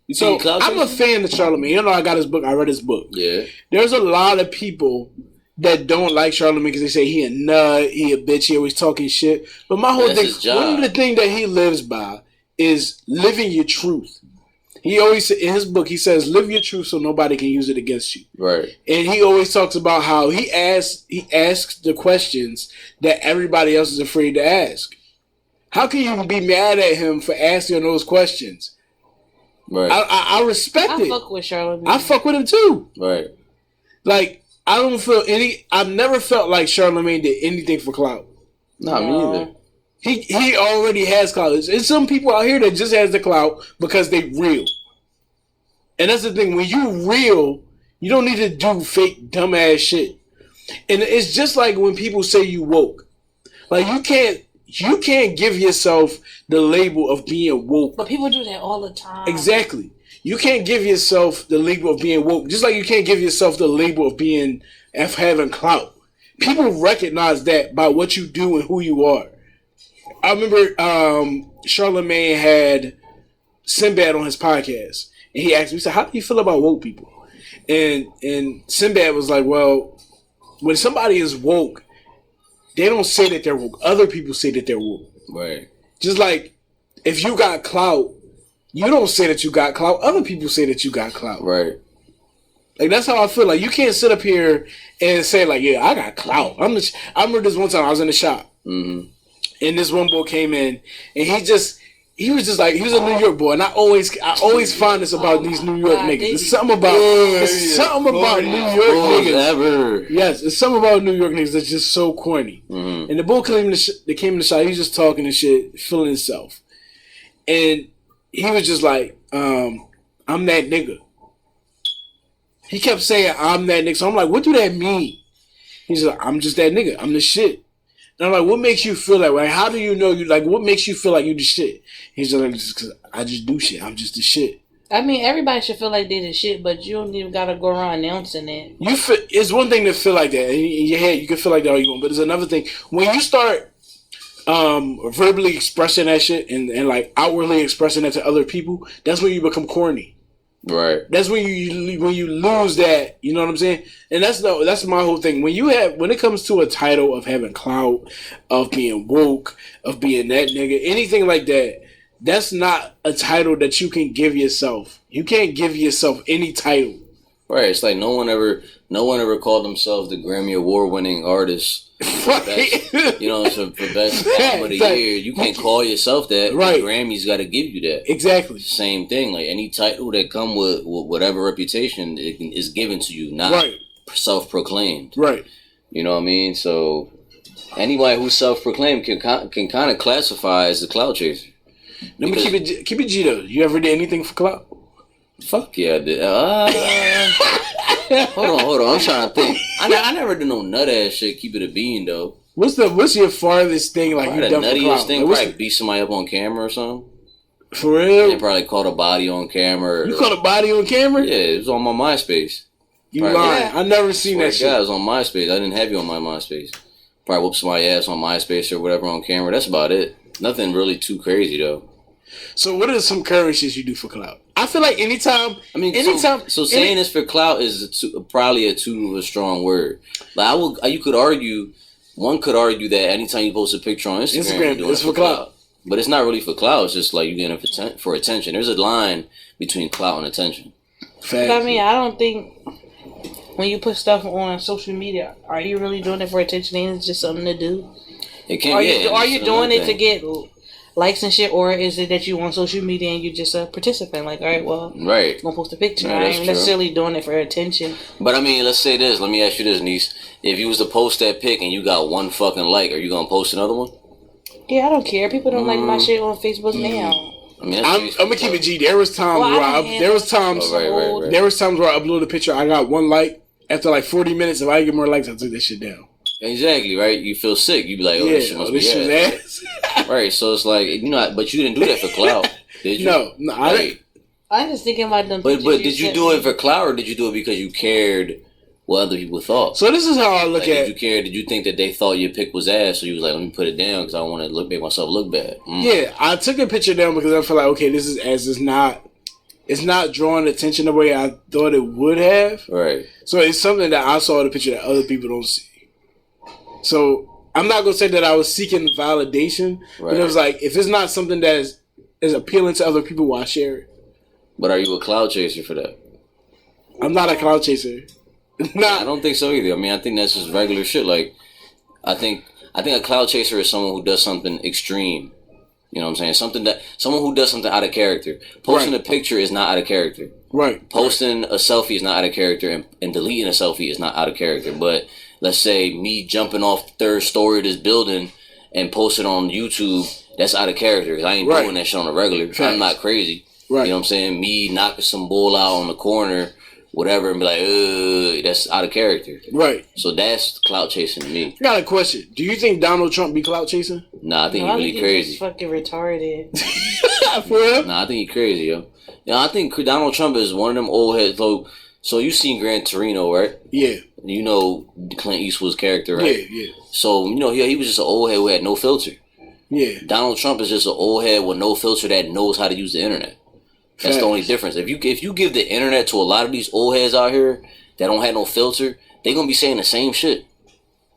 You So seen Clout I'm a Chasers? fan of Charlemagne. You know, I got his book. I read his book. Yeah. There's a lot of people that don't like Charlemagne because they say he a nut, he a bitch, he always talking shit. But my whole That's thing, his job. one of the things that he lives by is living your truth. He always, in his book, he says, live your truth so nobody can use it against you. Right. And he always talks about how he asks the questions that everybody else is afraid to ask. How can you be mad at him for asking those questions? Right. I respect I it. fuck with Charlotte. I fuck with him too. Right. Like, I don't feel I've never felt like Charlemagne did anything for clout. Not me either. He already has clout. There's some people out here that just has the clout because they real. And that's the thing. When you real, you don't need to do fake dumbass shit. And it's just like when people say you woke. Like you can't give yourself the label of being woke. But people do that all the time. Exactly. You can't give yourself the label of being woke. Just like you can't give yourself the label of having clout. People recognize that by what you do and who you are. I remember Charlemagne had Sinbad on his podcast. And he asked me, he said, how do you feel about woke people? And Sinbad was like, well, when somebody is woke, they don't say that they're woke. Other people say that they're woke. Right. Just like if you got clout, you don't say that you got clout. Other people say that you got clout. Right. Like that's how I feel. Like you can't sit up here and say like, yeah, I got clout. I remember this one time I was in the shop, and this one boy came in, and he was just like, he was a New York boy, and I always find this about these New York niggas. It's something about New York niggas. Ever. Yes, it's something about New York niggas that's just so corny. And the boy came in the shop, he was just talking and shit, feeling himself, and he was just like, I'm that nigga. He kept saying, I'm that nigga. So I'm like, what do that mean? He's like, I'm just that nigga. I'm the shit. And I'm like, what makes you feel that way? How do you know you, like, what makes you feel like you the shit? He's like, just 'cause I just do shit. I'm just the shit. I mean, everybody should feel like they the shit, but you don't even gotta go around announcing it. It's one thing to feel like that in your head. You can feel like that all you want, but it's another thing when you start verbally expressing that shit and like outwardly expressing that to other people. That's when you become corny. Right. That's when you lose that. You know what I'm saying? And that's my whole thing. When it comes to a title of having clout, of being woke, of being that nigga, anything like that. That's not a title that you can give yourself. You can't give yourself any title. Right. It's like no one ever called themselves the Grammy Award winning artist. Right. Best, you know, so for best album of the year, you can't call yourself that. Right. The Grammy's got to give you that. Exactly. Same thing. Like any title that come with whatever reputation is given to you, not self-proclaimed. Right. You know what I mean? So anybody who's self-proclaimed can kind of classify as a clout chaser. Let me keep it G though. You ever did anything for clout? Fuck yeah, I did. Hold on. I'm trying to think. I never did no nut ass shit. Keep it a bean though. What's your farthest thing like you done for clout? Thing, like, probably beat somebody up on camera or something. For real? They probably caught a body on camera. You caught a body on camera? Yeah, it was on my MySpace. You lying? I never seen that shit. Yeah, it was on MySpace. I didn't have you on my MySpace. Probably whoop somebody's ass on MySpace or whatever on camera. That's about it. Nothing really too crazy though. So what are some current shit you do for clout? I feel like anytime. So saying this for clout is probably a too strong word. Like one could argue that anytime you post a picture on Instagram you're doing it's for clout. But it's not really for clout. It's just like you're getting it for attention. There's a line between clout and attention. But I mean, I don't think when you put stuff on social media, are you really doing it for attention? Ain't it just something to do? It can. Are you doing it to get likes and shit, or is it that you on social media and you just a participant? Like, all right, well, I'm gonna post a picture. I ain't necessarily doing it for attention. But I mean, let's say this. Let me ask you this, niece. If you was to post that pic and you got one fucking like, are you gonna post another one? Yeah, I don't care. People don't like my shit on Facebook now. I mean, I'm gonna keep it G. There was times where I uploaded a picture. I got one like. After like 40 minutes, if I get more likes, I took this shit down. Exactly, right? You feel sick. You be like, this shit must be ass. Right, so it's like, but you didn't do that for clout, did you? No, I didn't. I'm just thinking about them. But did you do it for clout, or did you do it because you cared what other people thought? So this is how I look at it. Did you care? Did you think that they thought your pic was ass, so you was like, let me put it down because I don't want to make myself look bad? Yeah, I took a picture down because I feel like, okay, this is as it's not drawing attention the way I thought it would have. Right. So it's something that I saw in the picture that other people don't see. So I'm not gonna say that I was seeking validation, but it was like, if it's not something that is appealing to other people, why share it? But are you a clout chaser for that? I'm not a clout chaser. I don't think so either. I mean, I think that's just regular shit. Like, I think a clout chaser is someone who does something extreme. You know what I'm saying? Someone who does something out of character. Posting a picture is not out of character. Right. Posting a selfie is not out of character, and deleting a selfie is not out of character. But let's say me jumping off the third story of this building and posting on YouTube, that's out of character. 'Cause I ain't doing that shit on a regular. Facts. I'm not crazy. Right. You know what I'm saying? Me knocking some bull out on the corner, whatever, and be like, that's out of character. Right. So that's clout chasing to me. I got a question. Do you think Donald Trump be clout chasing? Nah, I think he's really crazy. He's fucking retarded. For real? Nah, I think he's crazy, yo. I think Donald Trump is one of them old heads. So you seen Gran Torino, right? Yeah. You know Clint Eastwood's character, right? Yeah. So, he was just an old head who had no filter. Yeah. Donald Trump is just an old head with no filter that knows how to use the internet. That's the only difference. If you give the internet to a lot of these old heads out here that don't have no filter, they gonna be saying the same shit.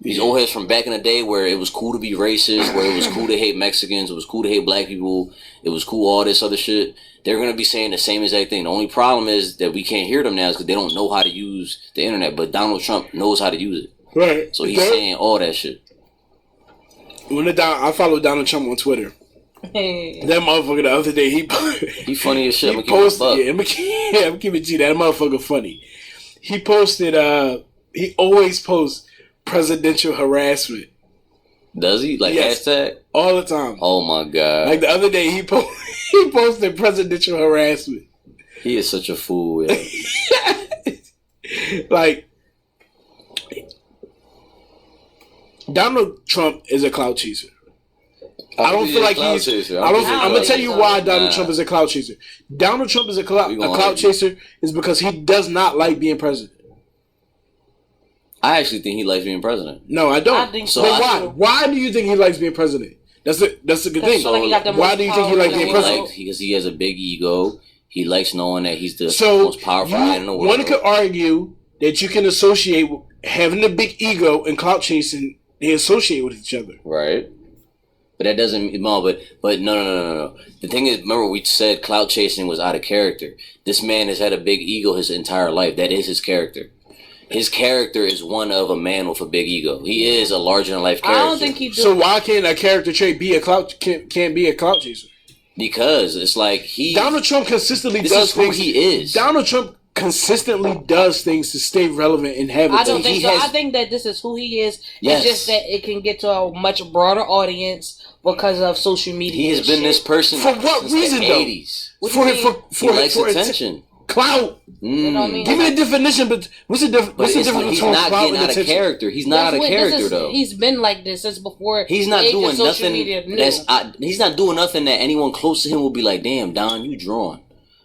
These old heads from back in the day where it was cool to be racist, where it was cool to hate Mexicans, it was cool to hate black people, it was cool all this other shit. They're gonna be saying the same exact thing. The only problem is that we can't hear them now because they don't know how to use the internet. But Donald Trump knows how to use it. Right. So he's saying all that shit. I follow Donald Trump on Twitter. Hey. That motherfucker the other day, he funny as shit. I'm gonna keep it G. That motherfucker funny. He posted. He always posts presidential harassment. Does he? Like hashtag? All the time. Oh my god. Like the other day, he posted presidential harassment. He is such a fool. Yeah. Like Donald Trump is a clout chaser. I don't feel like he's. Chaser. I'm gonna tell you why Nah. Donald Trump is a clout chaser. Donald Trump is a clout chaser is because he does not like being president. I actually think he likes being president. No, I don't. I think so. so. Why? Why do you think he likes being president? That's a good thing. So, Why do you think he likes being president? Because he has a big ego. He likes knowing that he's the So most powerful man in the world. One could argue that you can associate having a big ego and clout chasing. They associate with each other, right? But that doesn't but no. The thing is, remember we said clout chasing was out of character. This man has had a big ego his entire life. That is his character. His character is one of a man with a big ego. He is a larger than life character. I don't think he do. So why can't a character trait be a clout? Can't be a clout chaser? Because it's like Donald Trump consistently this does is who things. he is. Donald Trump consistently does things to stay relevant and have. I don't think so. I think that this is who he is. Yes. It's just that it can get to a much broader audience because of social media. He has been this person for what since reason the though? 80s. He likes attention. Clout. You know what I mean? Give me a definition, but what's the difference? What's the difference He's between not clout getting and out of attention? character. He's not out of character though. He's been like this since before. He's not doing nothing. Media He's not doing nothing that anyone close to him will be like, "Damn, Don, you drawn."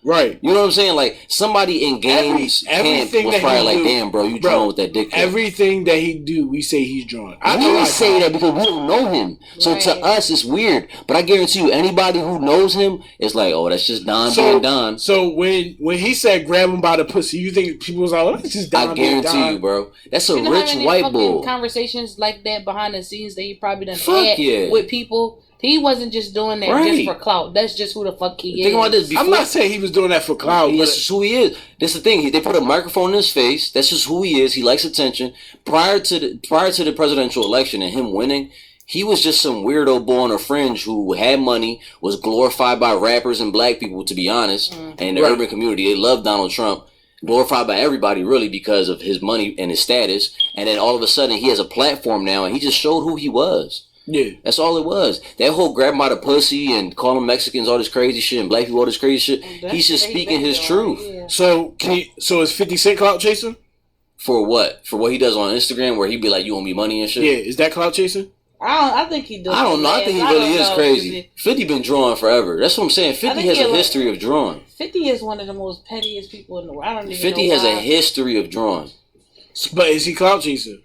Right. You know what I'm saying? Like somebody in games camp was probably like, "Damn, bro, you drawn with that dick." Everything that he do, we say he's drawn. We say that because we don't know him. So to us, it's weird. But I guarantee you, anybody who knows him is like, "Oh, that's just Don being Don." So when he said grab him by the pussy, you think people was like, "Oh, that's just Don"? I guarantee you, bro. That's a rich white boy. Conversations like that behind the scenes that he probably done had with people. He wasn't just doing that just for clout. That's just who the fuck he is. Think about this. I'm not saying he was doing that for clout. That's just who he is. That's the thing. They put a microphone in his face. That's just who he is. He likes attention. Prior to the presidential election and him winning, he was just some weirdo boy on a fringe who had money, was glorified by rappers and black people, to be honest, and the urban community. They loved Donald Trump. Glorified by everybody, really, because of his money and his status. And then all of a sudden, he has a platform now, and he just showed who he was. Yeah. That's all it was. That whole grab him by the pussy and calling Mexicans all this crazy shit and black people all this crazy shit. He's just speaking his truth. Yeah. So is 50 Cent clout chasing? For what? For what he does on Instagram where he be like, you owe me money and shit? Yeah, is that clout chasing? I think he does. I don't know. I think he really is crazy. 50 been drawing forever. That's what I'm saying. 50 has a history of drawing. 50 is one of the most pettiest people in the world. I don't even 50 know has a history of drawing. But is he clout chasing?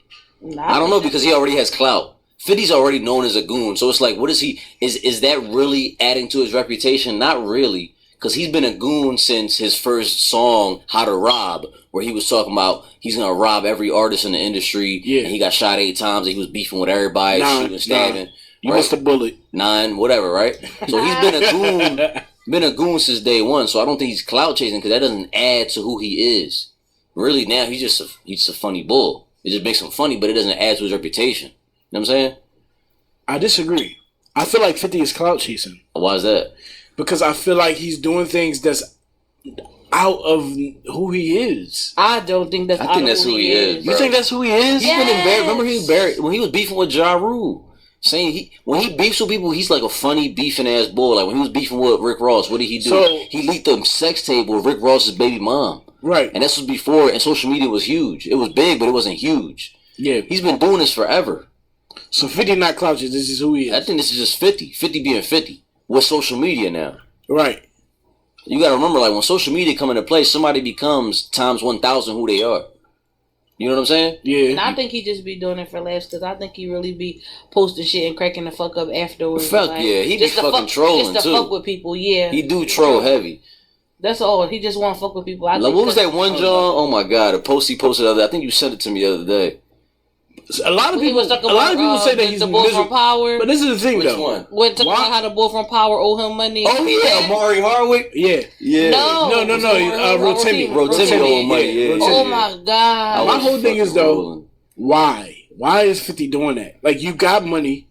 I don't know because he already has clout. 50's already known as a goon. So it's like, what is he? Is that really adding to his reputation? Not really. Because he's been a goon since his first song, How to Rob, where he was talking about he's going to rob every artist in the industry. Yeah. And he got shot 8 times and he was beefing with everybody, shooting, stabbing. You missed a bullet. 9, whatever, right? So he's been a goon since day one. So I don't think he's clout chasing because that doesn't add to who he is. Really, now he's just a funny bull. It just makes him funny, but it doesn't add to his reputation. You know what I'm saying? I disagree. I feel like 50 is clout chasing. Why is that? Because I feel like he's doing things that's out of who he is. I don't think that's. I think that's who he is. You think that's who he is? Yes. He's been embarrassed. Remember he was buried when he was beefing with Ja Rule. Saying when he beefs with people, he's like a funny beefing ass bull. Like when he was beefing with Rick Ross, what did he do? So, he leaked the sex tape with Rick Ross's baby mom. Right. And this was before, and social media was huge. It was big, but it wasn't huge. Yeah. He's been doing this forever. So 50 not clout chasing. This is who he is. I think this is just 50. 50 being 50 with social media now. Right. You got to remember, like when social media come into play, somebody becomes times 1,000 who they are. You know what I'm saying? Yeah. And I think he just be doing it for laughs because I think he really be posting shit and cracking the fuck up afterwards. Fuck like, yeah, he be fucking trolling just to too. Fuck with people, yeah. He do troll heavy. That's all. He just want to fuck with people. Like, what was that one, John? Oh my god, a post he posted the other day. I think you sent it to me the other day. A lot of people say that he's the bull from Power. But this is the thing, Which though. one? When talking about how the bull from Power owe him money. Oh yeah, Amari Hardwick. Yeah. No. No. Rotimi owe him money. Yeah. Oh my god. My whole thing is though, why? Why is 50 doing that? Like you got money.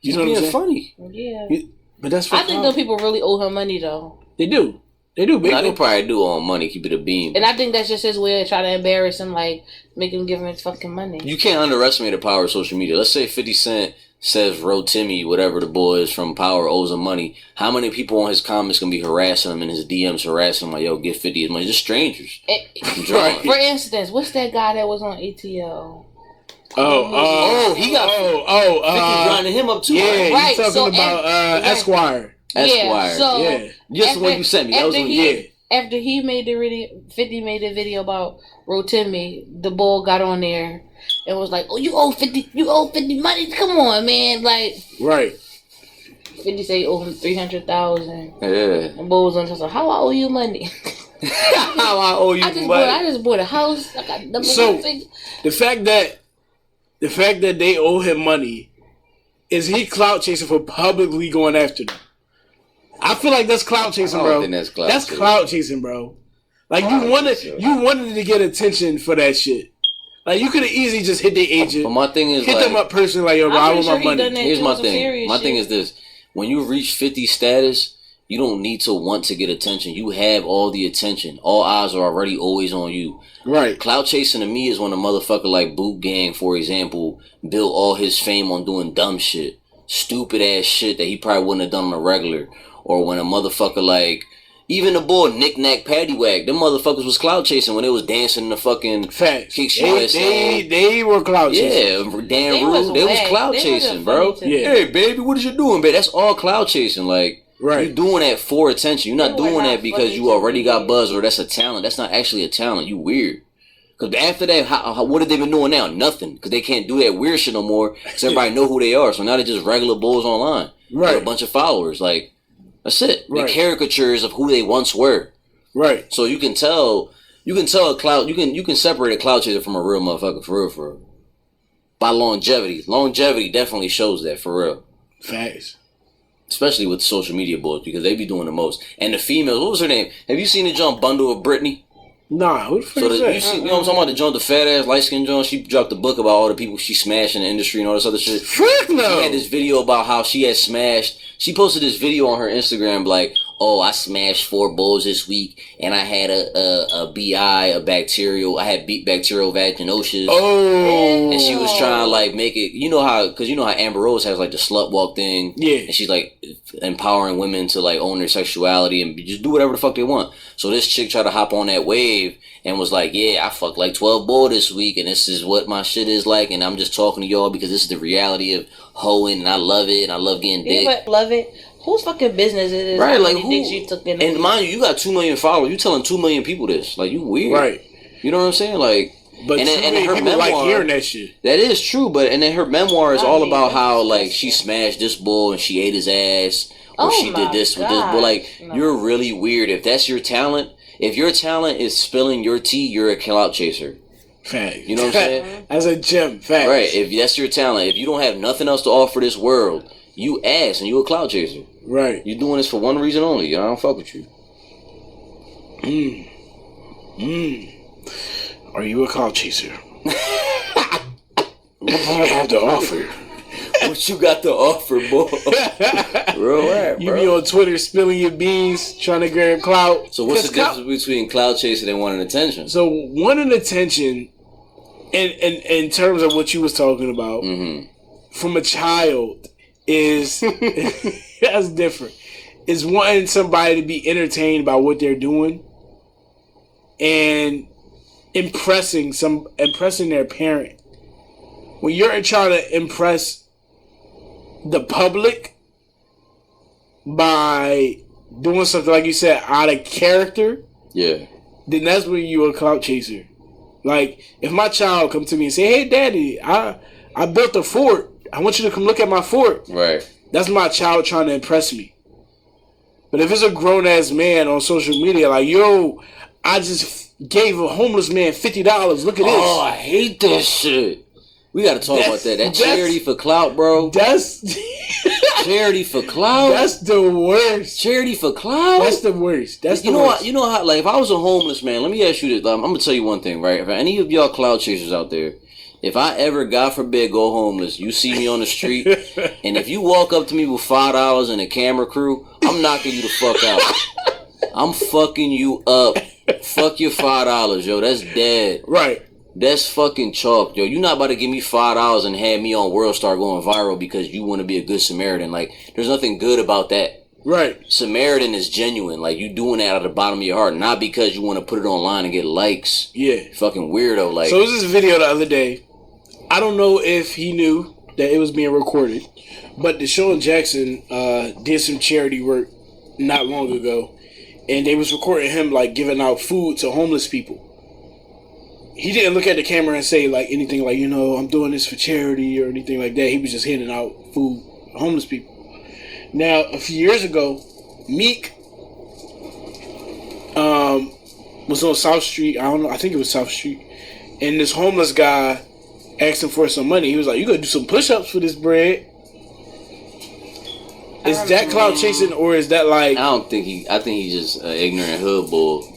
You know what I'm saying? Funny. Yeah. But that's. I think those people really owe him money though. They do. They do, baby. No, they probably do owe him money, keep it a beam. And I think that's just his way of trying to embarrass him, like, make him give him his fucking money. You can't underestimate the power of social media. Let's say 50 Cent says Rotimi, whatever the boy is from Power, owes him money. How many people on his comments gonna be harassing him and his DMs harassing him like, yo, give 50 his money? Just strangers. For instance, what's that guy that was on ATL? He got 50 grinding him up too. Yeah, right. you talking about Esquire. Esquire. So Just the one you sent me. That was when after he made the video, 50 made the video about Rotimi, the bull got on there and was like, "Oh, you owe 50 money. Come on, man!" Like, right. 50 say you owe him 300,000. Yeah. And bull was on top. How I owe you money? How I owe you money? I just bought a house. I got double. So the fact that they owe him money, is he clout chasing for publicly going after them? I feel like that's clout chasing, bro. That's clout chasing, bro. Like you wanted to get attention for that shit. Like you could have easily just hit the agent. But my thing is hit them up personally, like, yo, bro, I want my money. Here's my thing. My thing is this: when you reach 50 status, you don't need to want to get attention. You have all the attention. All eyes are already always on you. Right. Clout chasing to me is when a motherfucker like Boot Gang, for example, built all his fame on doing dumb shit, stupid ass shit that he probably wouldn't have done on a regular. Or when a motherfucker like, even the boy Knick Knack Paddywhack, them motherfuckers was clout chasing when they was dancing in the fucking facts. They were clout Yeah, chasing. damn rude. They was clout chasing, bro. Yeah. Hey, baby, what is you doing, baby? That's all clout chasing. Like, right. You doing that for attention. You're not doing that because you already got buzz or that's a talent. That's not actually a talent. You weird. Because after that, what have they been doing now? Nothing. Because they can't do that weird shit no more. Because everybody know who they are. So now they're just regular bulls online. Right. With a bunch of followers. Like, that's it. Right. The caricatures of who they once were. Right. So you can tell a clout. You can separate a clout chaser from a real motherfucker for real. By longevity. Longevity definitely shows that for real. Facts. Especially with the social media boys because they be doing the most. And the females, what was her name? Have you seen the John Bundle of Britney? Nah, who the fuck is that? You know what I'm talking about? The John, the fat ass, light skinned John. She dropped a book about all the people she smashed in the industry and all this other shit. Fuck no. She had this video about how she had smashed. She posted this video on her Instagram like, "Oh, I smashed 4 bulls this week, and I had a BI, a bacterial. I had bacterial vaginosis." Oh. And she was trying to like make it. Because you know how Amber Rose has like the slut walk thing. Yeah. And she's like empowering women to like own their sexuality and just do whatever the fuck they want. So this chick tried to hop on that wave and was like, "Yeah, I fucked like 12 bulls this week, and this is what my shit is like, and I'm just talking to y'all because this is the reality of hoeing, and I love it, and I love getting dick." But love it. Whose fucking business it is? Right, like who? You took in and mind you got 2 million followers. You telling 2 million people this? Like you weird, right? You know what I'm saying? Like, but and her memoir, like hearing that shit. That is true, but and then her memoir is all about how like she smashed this bull and she ate his ass, or she did this with this bull. Like you're really weird. If that's your talent, if your talent is spilling your tea, you're a clout chaser. Fact. You know what I'm saying? As a gym, fact. Right. If that's your talent, if you don't have nothing else to offer this world, you ass and you a clout chaser. Right. You doing this for one reason only. I don't fuck with you. Are you a clout chaser? What do I have to offer? What you got to offer, boy? Real rap, you be on Twitter spilling your beans, trying to grab clout. So what's the difference between clout chasing and wanting attention? So wanting attention, in terms of what you was talking about, from a child is that's different. Is wanting somebody to be entertained by what they're doing and impressing their parent. When you're trying to impress the public by doing something like you said out of character, yeah, then that's when you're a clout chaser. Like if my child come to me and say, "Hey, Daddy, I built a fort. I want you to come look at my fort." Right. That's my child trying to impress me. But if it's a grown ass man on social media, like, "Yo, I just gave a homeless man $50. Look at this." Oh, I hate that shit. We gotta talk about that. That charity for clout, bro. That's charity for clout. That's the worst. Charity for clout. That's the worst. That's you the know worst. What, you know how? Like, if I was a homeless man, let me ask you this. I'm gonna tell you one thing, right? If any of y'all clout chasers out there, if I ever, God forbid, go homeless, you see me on the street, and if you walk up to me with $5 and a camera crew, I'm knocking you the fuck out. I'm fucking you up. Fuck your $5, yo. That's dead. Right. That's fucking chalk, yo. You're not about to give me $5 and have me on World Star going viral because you want to be a good Samaritan. Like, there's nothing good about that. Right. Samaritan is genuine. Like, you doing that out of the bottom of your heart, not because you want to put it online and get likes. Yeah. Fucking weirdo. Like, so there was this video the other day. I don't know if he knew that it was being recorded, but Deshaun Jackson did some charity work not long ago, and they was recording him like giving out food to homeless people. He didn't look at the camera and say like anything like, I'm doing this for charity or anything like that. He was just handing out food to homeless people. Now, a few years ago, Meek was on South Street. I don't know. I think it was South Street, and this homeless guy asked him for some money. He was like, "You gotta do some push-ups for this bread." Is that clout chasing, or is that like? I think he's just ignorant hood bull.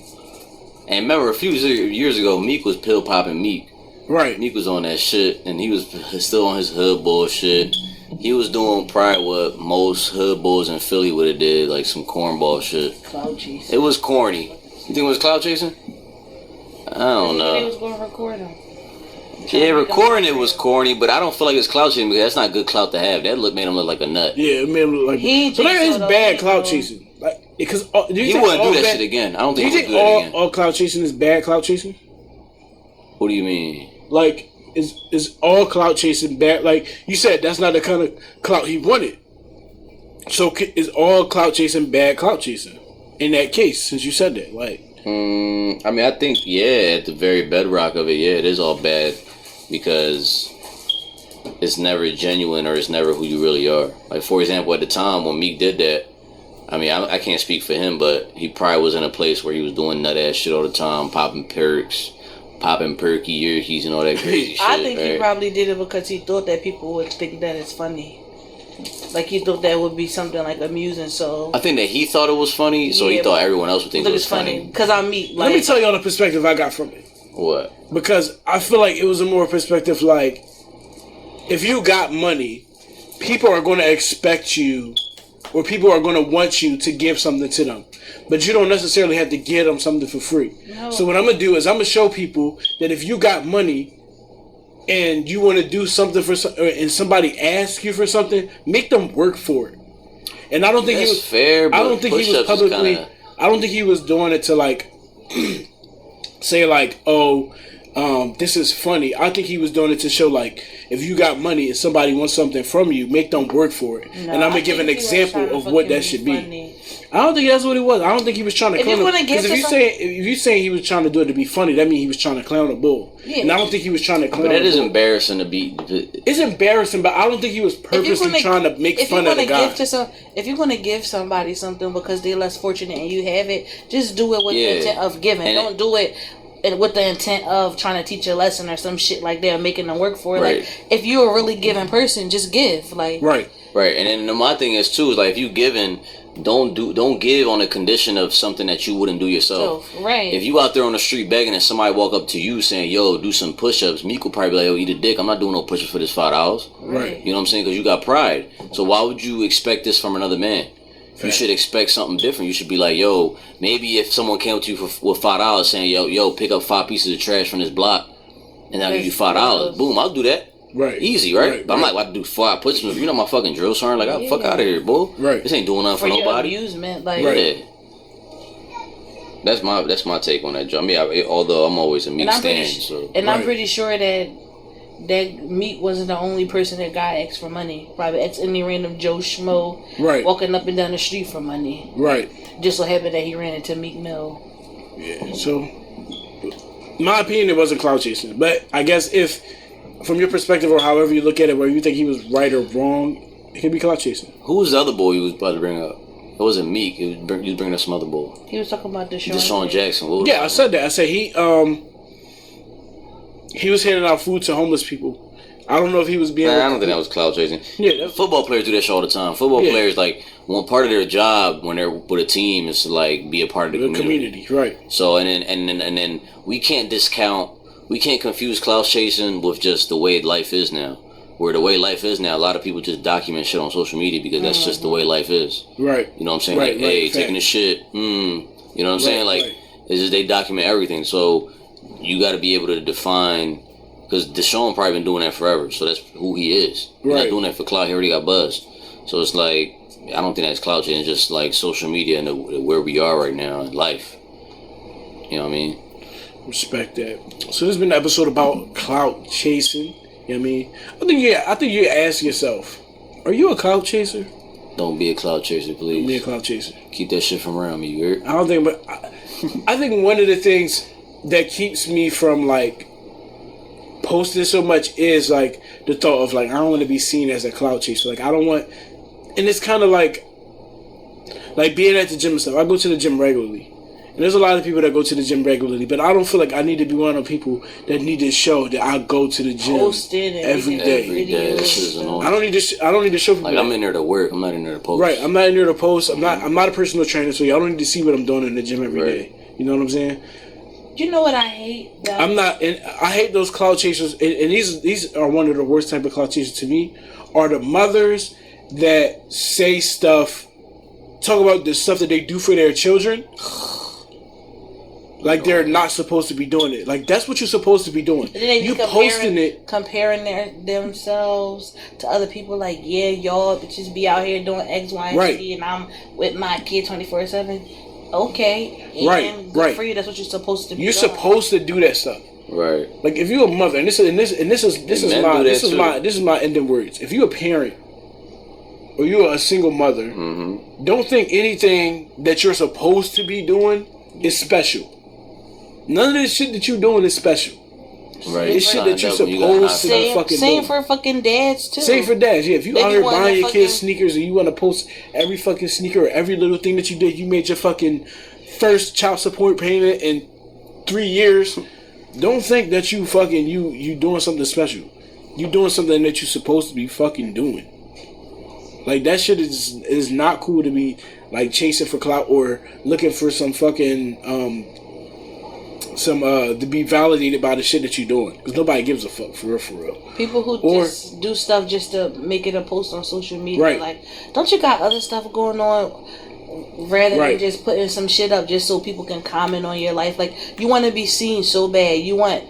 And remember, a few years ago, Meek was pill popping Meek. Right. Meek was on that shit, and he was still on his hood bullshit. He was doing probably what most hood bulls in Philly would have did, like some cornball shit. Clout chasing. It was corny. You think it was clout chasing? I don't know. They was going to record him. Yeah, recording it was corny, but I don't feel like it's clout chasing because that's not good clout to have. That made him look like a nut. Yeah, it made him look like. So that is bad clout chasing. Like, because he wouldn't do that shit again. I don't think he would do that again. All clout chasing is bad clout chasing? What do you mean? Like, is all clout chasing bad? Like you said, that's not the kind of clout he wanted. So is all clout chasing bad clout chasing? In that case, since you said that, like. I mean, I think at the very bedrock of it, it is all bad because it's never genuine or it's never who you really are. Like, for example, at the time when Meek did that, I mean, I can't speak for him, but he probably was in a place where he was doing nut ass shit all the time, popping perks, popping perky earkeys and all that crazy shit. I think he probably did it because he thought that people would think that it's funny. Like, he thought that would be something like amusing, so. I think that he thought it was funny, so he thought everyone else would think it was funny. Because I'm Meek. Like, let me tell you on the perspective I got from it. What? Because I feel like it was a more perspective like, if you got money, people are going to expect you, or people are going to want you to give something to them. But you don't necessarily have to give them something for free. No. So what I'm going to do is I'm going to show people that if you got money and you want to do something and somebody asks you for something, make them work for it. And I don't think he was fair. I don't think he was publicly. I don't think he was doing it to like say like, this is funny. I think he was doing it to show like, if you got money and somebody wants something from you, make them work for it. No, and I'm gonna give an example of what that should be. I don't think that's what it was. I don't think he was trying to clown him. Because if you saying he was trying to do it to be funny, that means he was trying to clown a bull. Yeah. And I don't think he was trying to clown. But that is embarrassing to be. It's embarrassing, but I don't think he was purposely trying to make fun of the guy. If you're gonna give somebody something because they're less fortunate and you have it, just do it with the intent of giving. Don't do it with the intent of trying to teach a lesson or some shit like that, making them work for it. Right. Like, if you're a really giving person, just give. Like, right. And then my thing is too is like, if you giving, don't give on the condition of something that you wouldn't do yourself. Right. If you out there on the street begging and somebody walk up to you saying, "Yo, do some push-ups," Meek will probably be like, "Yo, eat a dick. I'm not doing no push-ups for this $5." Right. You know what I'm saying? Because you got pride. So why would you expect this from another man? You should expect something different. You should be like, yo, maybe if someone came to you with $5 saying, yo, pick up 5 pieces of trash from this block, and I'll give you $5. Boom, I'll do that. Right. Easy, right? But I'm not about to do 5 push-ups. You know my fucking drill sergeant. Like, fuck out of here, boy. Right. This ain't doing nothing for nobody. Amusement, like. Right. Yeah. That's my take on that job. I mean, although I'm always a Meek stan. I'm pretty sure that Meek wasn't the only person that got asked for money. Probably asked any random Joe Schmo walking up and down the street for money. Right. Just so happened that he ran into Meek Mill. Yeah. So, in my opinion, it wasn't clout chasing. But I guess if, from your perspective or however you look at it, whether you think he was right or wrong, it could be clout chasing. Who was the other boy you was about to bring up? It wasn't Meek. He was bringing up some other boy. He was talking about Deshaun Jackson. Yeah, I said that. I said he was handing out food to homeless people. I don't know if he was being. I don't think that was clout chasing. Yeah, football players do that shit all the time. Football players, like, one part of their job when they're with a team is to like be a part of the community. Right. So and then we can't confuse clout chasing with just the way life is now. Where the way life is now, a lot of people just document shit on social media because that's just the way life is. Right. You know what I'm saying? Like, hey, taking a shit. You know what I'm saying? Like, it's just they document everything. So you got to be able to define, because Deshaun probably been doing that forever, so that's who he is. He's not doing that for clout. He already got buzzed. So it's like, I don't think that's clout chasing. It's just like social media and where we are right now in life. You know what I mean? Respect that. So this has been an episode about clout chasing. You know what I mean? I think you ask yourself, are you a clout chaser? Don't be a clout chaser, please. Don't be a clout chaser. Keep that shit from around me, you heard? I don't think, but I think one of the things that keeps me from like posting so much is like the thought of like I don't want to be seen as a clout chaser. Like I don't want, and it's kind of like being at the gym and stuff. I go to the gym regularly. And there's a lot of people that go to the gym regularly, but I don't feel like I need to be one of the people that need to show that I go to the gym every day. That shit is annoying. I don't need to show people. Like I'm in there to work. I'm not in there to post. Right. I'm not in there to post. I'm not a personal trainer, so y'all don't need to see what I'm doing in the gym every day. You know what I'm saying? You know what I hate? I hate those clout chasers, and these are one of the worst type of clout chasers to me. Are the mothers that say stuff, talk about the stuff that they do for their children. Like they're not supposed to be doing it. Like that's what you're supposed to be doing. You posting it, comparing themselves to other people. Like y'all bitches be out here doing X, Y, and Z, and I'm with my kid 24/7. Okay, and good for you. That's what you're supposed to be. You're supposed to do that stuff. Right. Like if you're a mother, and this is my ending words. If you're a parent or you're a single mother, don't think anything that you're supposed to be doing is special. None of this shit that you're doing is special. Right. It's shit that you're supposed to be fucking doing. Same for fucking dads, too. Same for dads, yeah. If you out here buying your kids sneakers and you want to post every fucking sneaker or every little thing that you did, you made your fucking first child support payment in 3 years, don't think that you fucking, you doing something special. You doing something that you're supposed to be fucking doing. Like, that shit is not cool to be, like, chasing for clout or looking for some fucking, to be validated by the shit that you're doing, because nobody gives a fuck, for real. People who just do stuff just to make it a post on social media, right. Like, don't you got other stuff going on rather than just putting some shit up just so people can comment on your life? Like, you want to be seen so bad, you want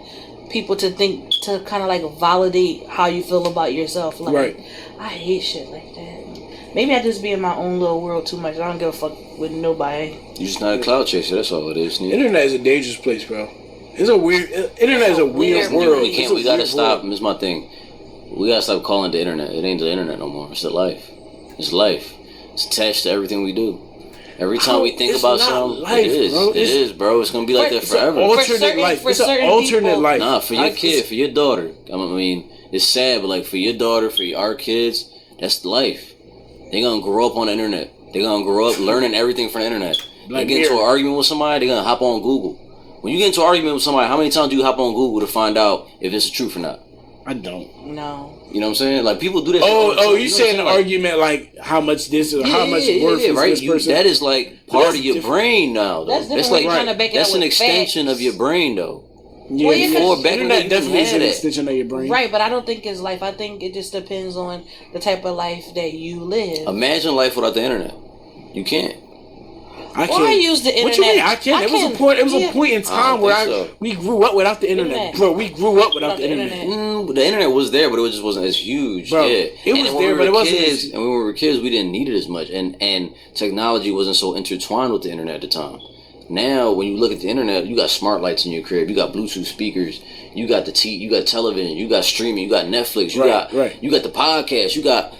people to think, to kind of like validate how you feel about yourself. Like, I hate shit like that. Maybe I just be in my own little world too much. I don't give a fuck with nobody. You're just not a clout chaser. That's all it is. Internet is a dangerous place, bro. It's a weird. Internet is a weird world. We gotta stop. This is my thing. We gotta stop calling it the internet. It ain't the internet no more. It's the life. It's life. It's attached to everything we do. Every time we think about something, it is. Bro. It is, bro. It's gonna be like that forever. Alternate life. It's an alternate life. Nah, for your kid, for your daughter. I mean, it's sad, but like for your daughter, for our kids, that's life. They gonna grow up on the internet. They gonna grow up learning everything from the internet. They get into an argument with somebody, they gonna hop on Google. When you get into an argument with somebody, how many times do you hop on Google to find out if it's the truth or not? I don't. No. You know what I'm saying? Like people do that. You saying an argument like how much this or how much worth is this person? That is like part of your brain now, though. That's like that's an extension of your brain, though. Yeah, internet definitely is an extension of your brain. Right, but I don't think it's life. I think it just depends on the type of life that you live. Imagine life without the internet. You can't. I can't. I use the internet. What you mean? I can't. It was a point in time where we grew up without the internet. Bro, we grew up without the internet. The internet was there, but it just wasn't as huge. Bro, yeah. It was there, but it wasn't as... And when we were kids, we didn't need it as much. And technology wasn't so intertwined with the internet at the time. Now, when you look at the internet, you got smart lights in your crib, you got Bluetooth speakers, you got you got television, you got streaming, you got Netflix, you got the podcast, you got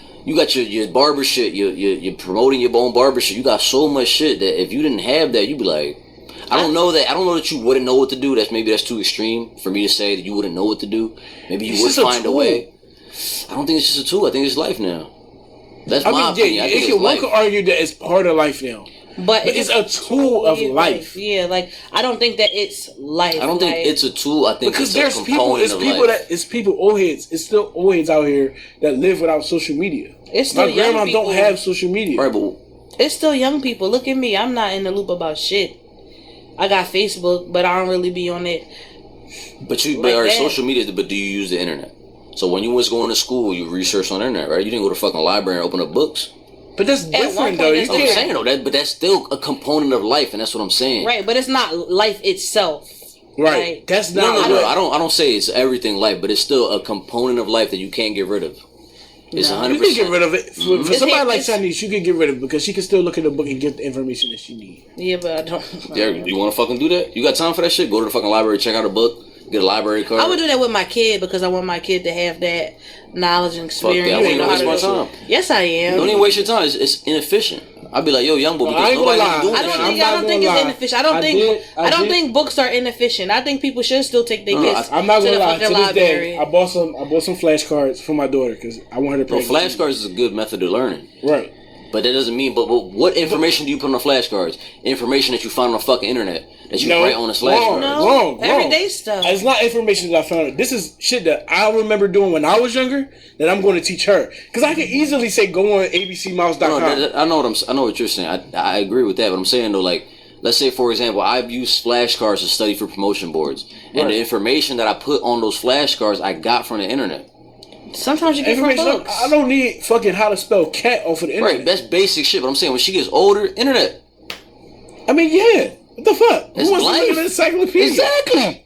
your barber shit, you're promoting your own barber shit. You got so much shit that if you didn't have that, you'd be like, I don't know that you wouldn't know what to do. That's too extreme for me to say that you wouldn't know what to do. Maybe you would find a way. I don't think it's just a tool. I think it's life now. That's my opinion. One could argue that it's part of life now. But it's a tool of life. Yeah, like I don't think that it's life. I don't think it's a tool. I think because it's a component of life. It's people old heads. It's still old heads out here that live without social media. It's still my grandma don't have social media. Right, but it's still young people. Look at me. I'm not in the loop about shit. I got Facebook, but I don't really be on it. But social media. But do you use the internet? So when you was going to school, you researched on the internet, right? You didn't go to fucking library and open up books. But that's different, though. I'm saying, though, but that's still a component of life, and that's what I'm saying. Right, but it's not life itself. Right. Like, that's not. No. I don't say it's everything life, but it's still a component of life that you can't get rid of. It's 100%. You can get rid of it. For somebody like Shanice, you can get rid of it because she can still look at the book and get the information that she needs. Yeah, but I don't. You want to fucking do that? You got time for that shit? Go to the fucking library, check out a book, Get a library card. I would do that with my kid because I want my kid to have that knowledge and Fuck experience. that. I wouldn't waste my time. Yes, I am. Don't even waste your time. It's inefficient. I'd be like, yo, young boy, I because ain't gonna nobody's lie. doing I don't think it's inefficient. I don't think books are inefficient. I think people should still take their kids I'm not to gonna the lie. fucking To this library. day, I bought some flashcards for my daughter because I want her to Bro, play. flashcards is a good method of learning. Right. But that doesn't mean, but what information do you put on the flashcards? Information that you find on the fucking internet that you write on the flashcards. No, everyday stuff. It's not information that I found. This is shit that I remember doing when I was younger that I'm going to teach her. Because I could easily say go on abcmouse.com. I know what you're saying. I agree with that, but I'm saying though, like, let's say for example, I've used flashcards to study for promotion boards, and the information that I put on those flashcards I got from the internet. Sometimes you get from books. I don't need fucking how to spell cat off of the internet. Right, that's basic shit. But I'm saying when she gets older, internet. I mean, yeah. What the fuck? It's Who wants to look at an encyclopedia? Exactly.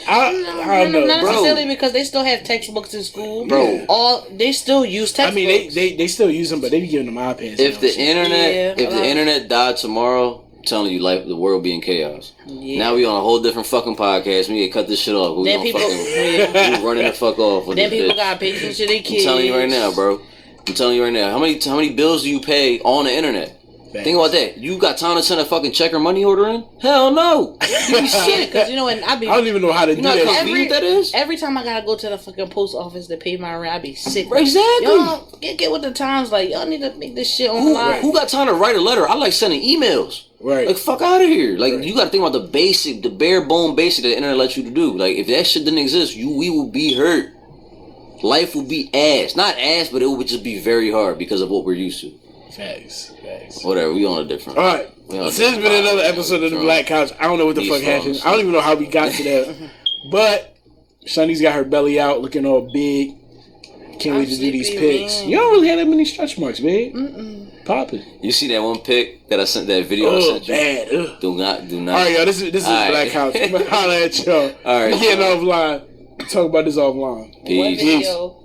I don't know, not bro. necessarily because they still have textbooks in school. Bro. They still use textbooks. I mean, they still use them, but they be giving them iPads. If now the and shit. internet died tomorrow, I'm telling you, the world be in chaos. Yeah. Now we on a whole different fucking podcast. We need to cut this shit off. We running the fuck off. With Then this people bitch. got pay attention to their kids. I'm telling you right now, bro. I'm telling you right now. How many bills do you pay on the internet? Think about that. You got time to send a fucking check or money order in? Hell no. You be sick. Because you know, and I don't even know how to do know that. how convenient that is? Every time I gotta go to the fucking post office to pay my rent, I be sick. Exactly. Y'all get with the times. Like y'all need to make this shit online. Who got time to write a letter? I like sending emails. Right. Like, fuck out of here. Like, you gotta think about the bare bone basic that the internet lets you to do. Like, if that shit didn't exist, we would be hurt. Life would be ass. Not ass, but it would just be very hard because of what we're used to. Facts. Whatever, we on a different. Alright. This has been another episode of the Black Couch. I don't know what the fuck happened. I don't even know how we got to that. But Shawnee's got her belly out, looking all big. Can't wait to do these pics. You don't really have that many stretch marks, man. Popping. You see that one pic that I sent, that video I sent you? Bad. Ugh. Do not. Alright, y'all, this is Black Couch. I'm gonna holler at y'all. Alright. We getting offline. Talk about this offline. Peace. What video?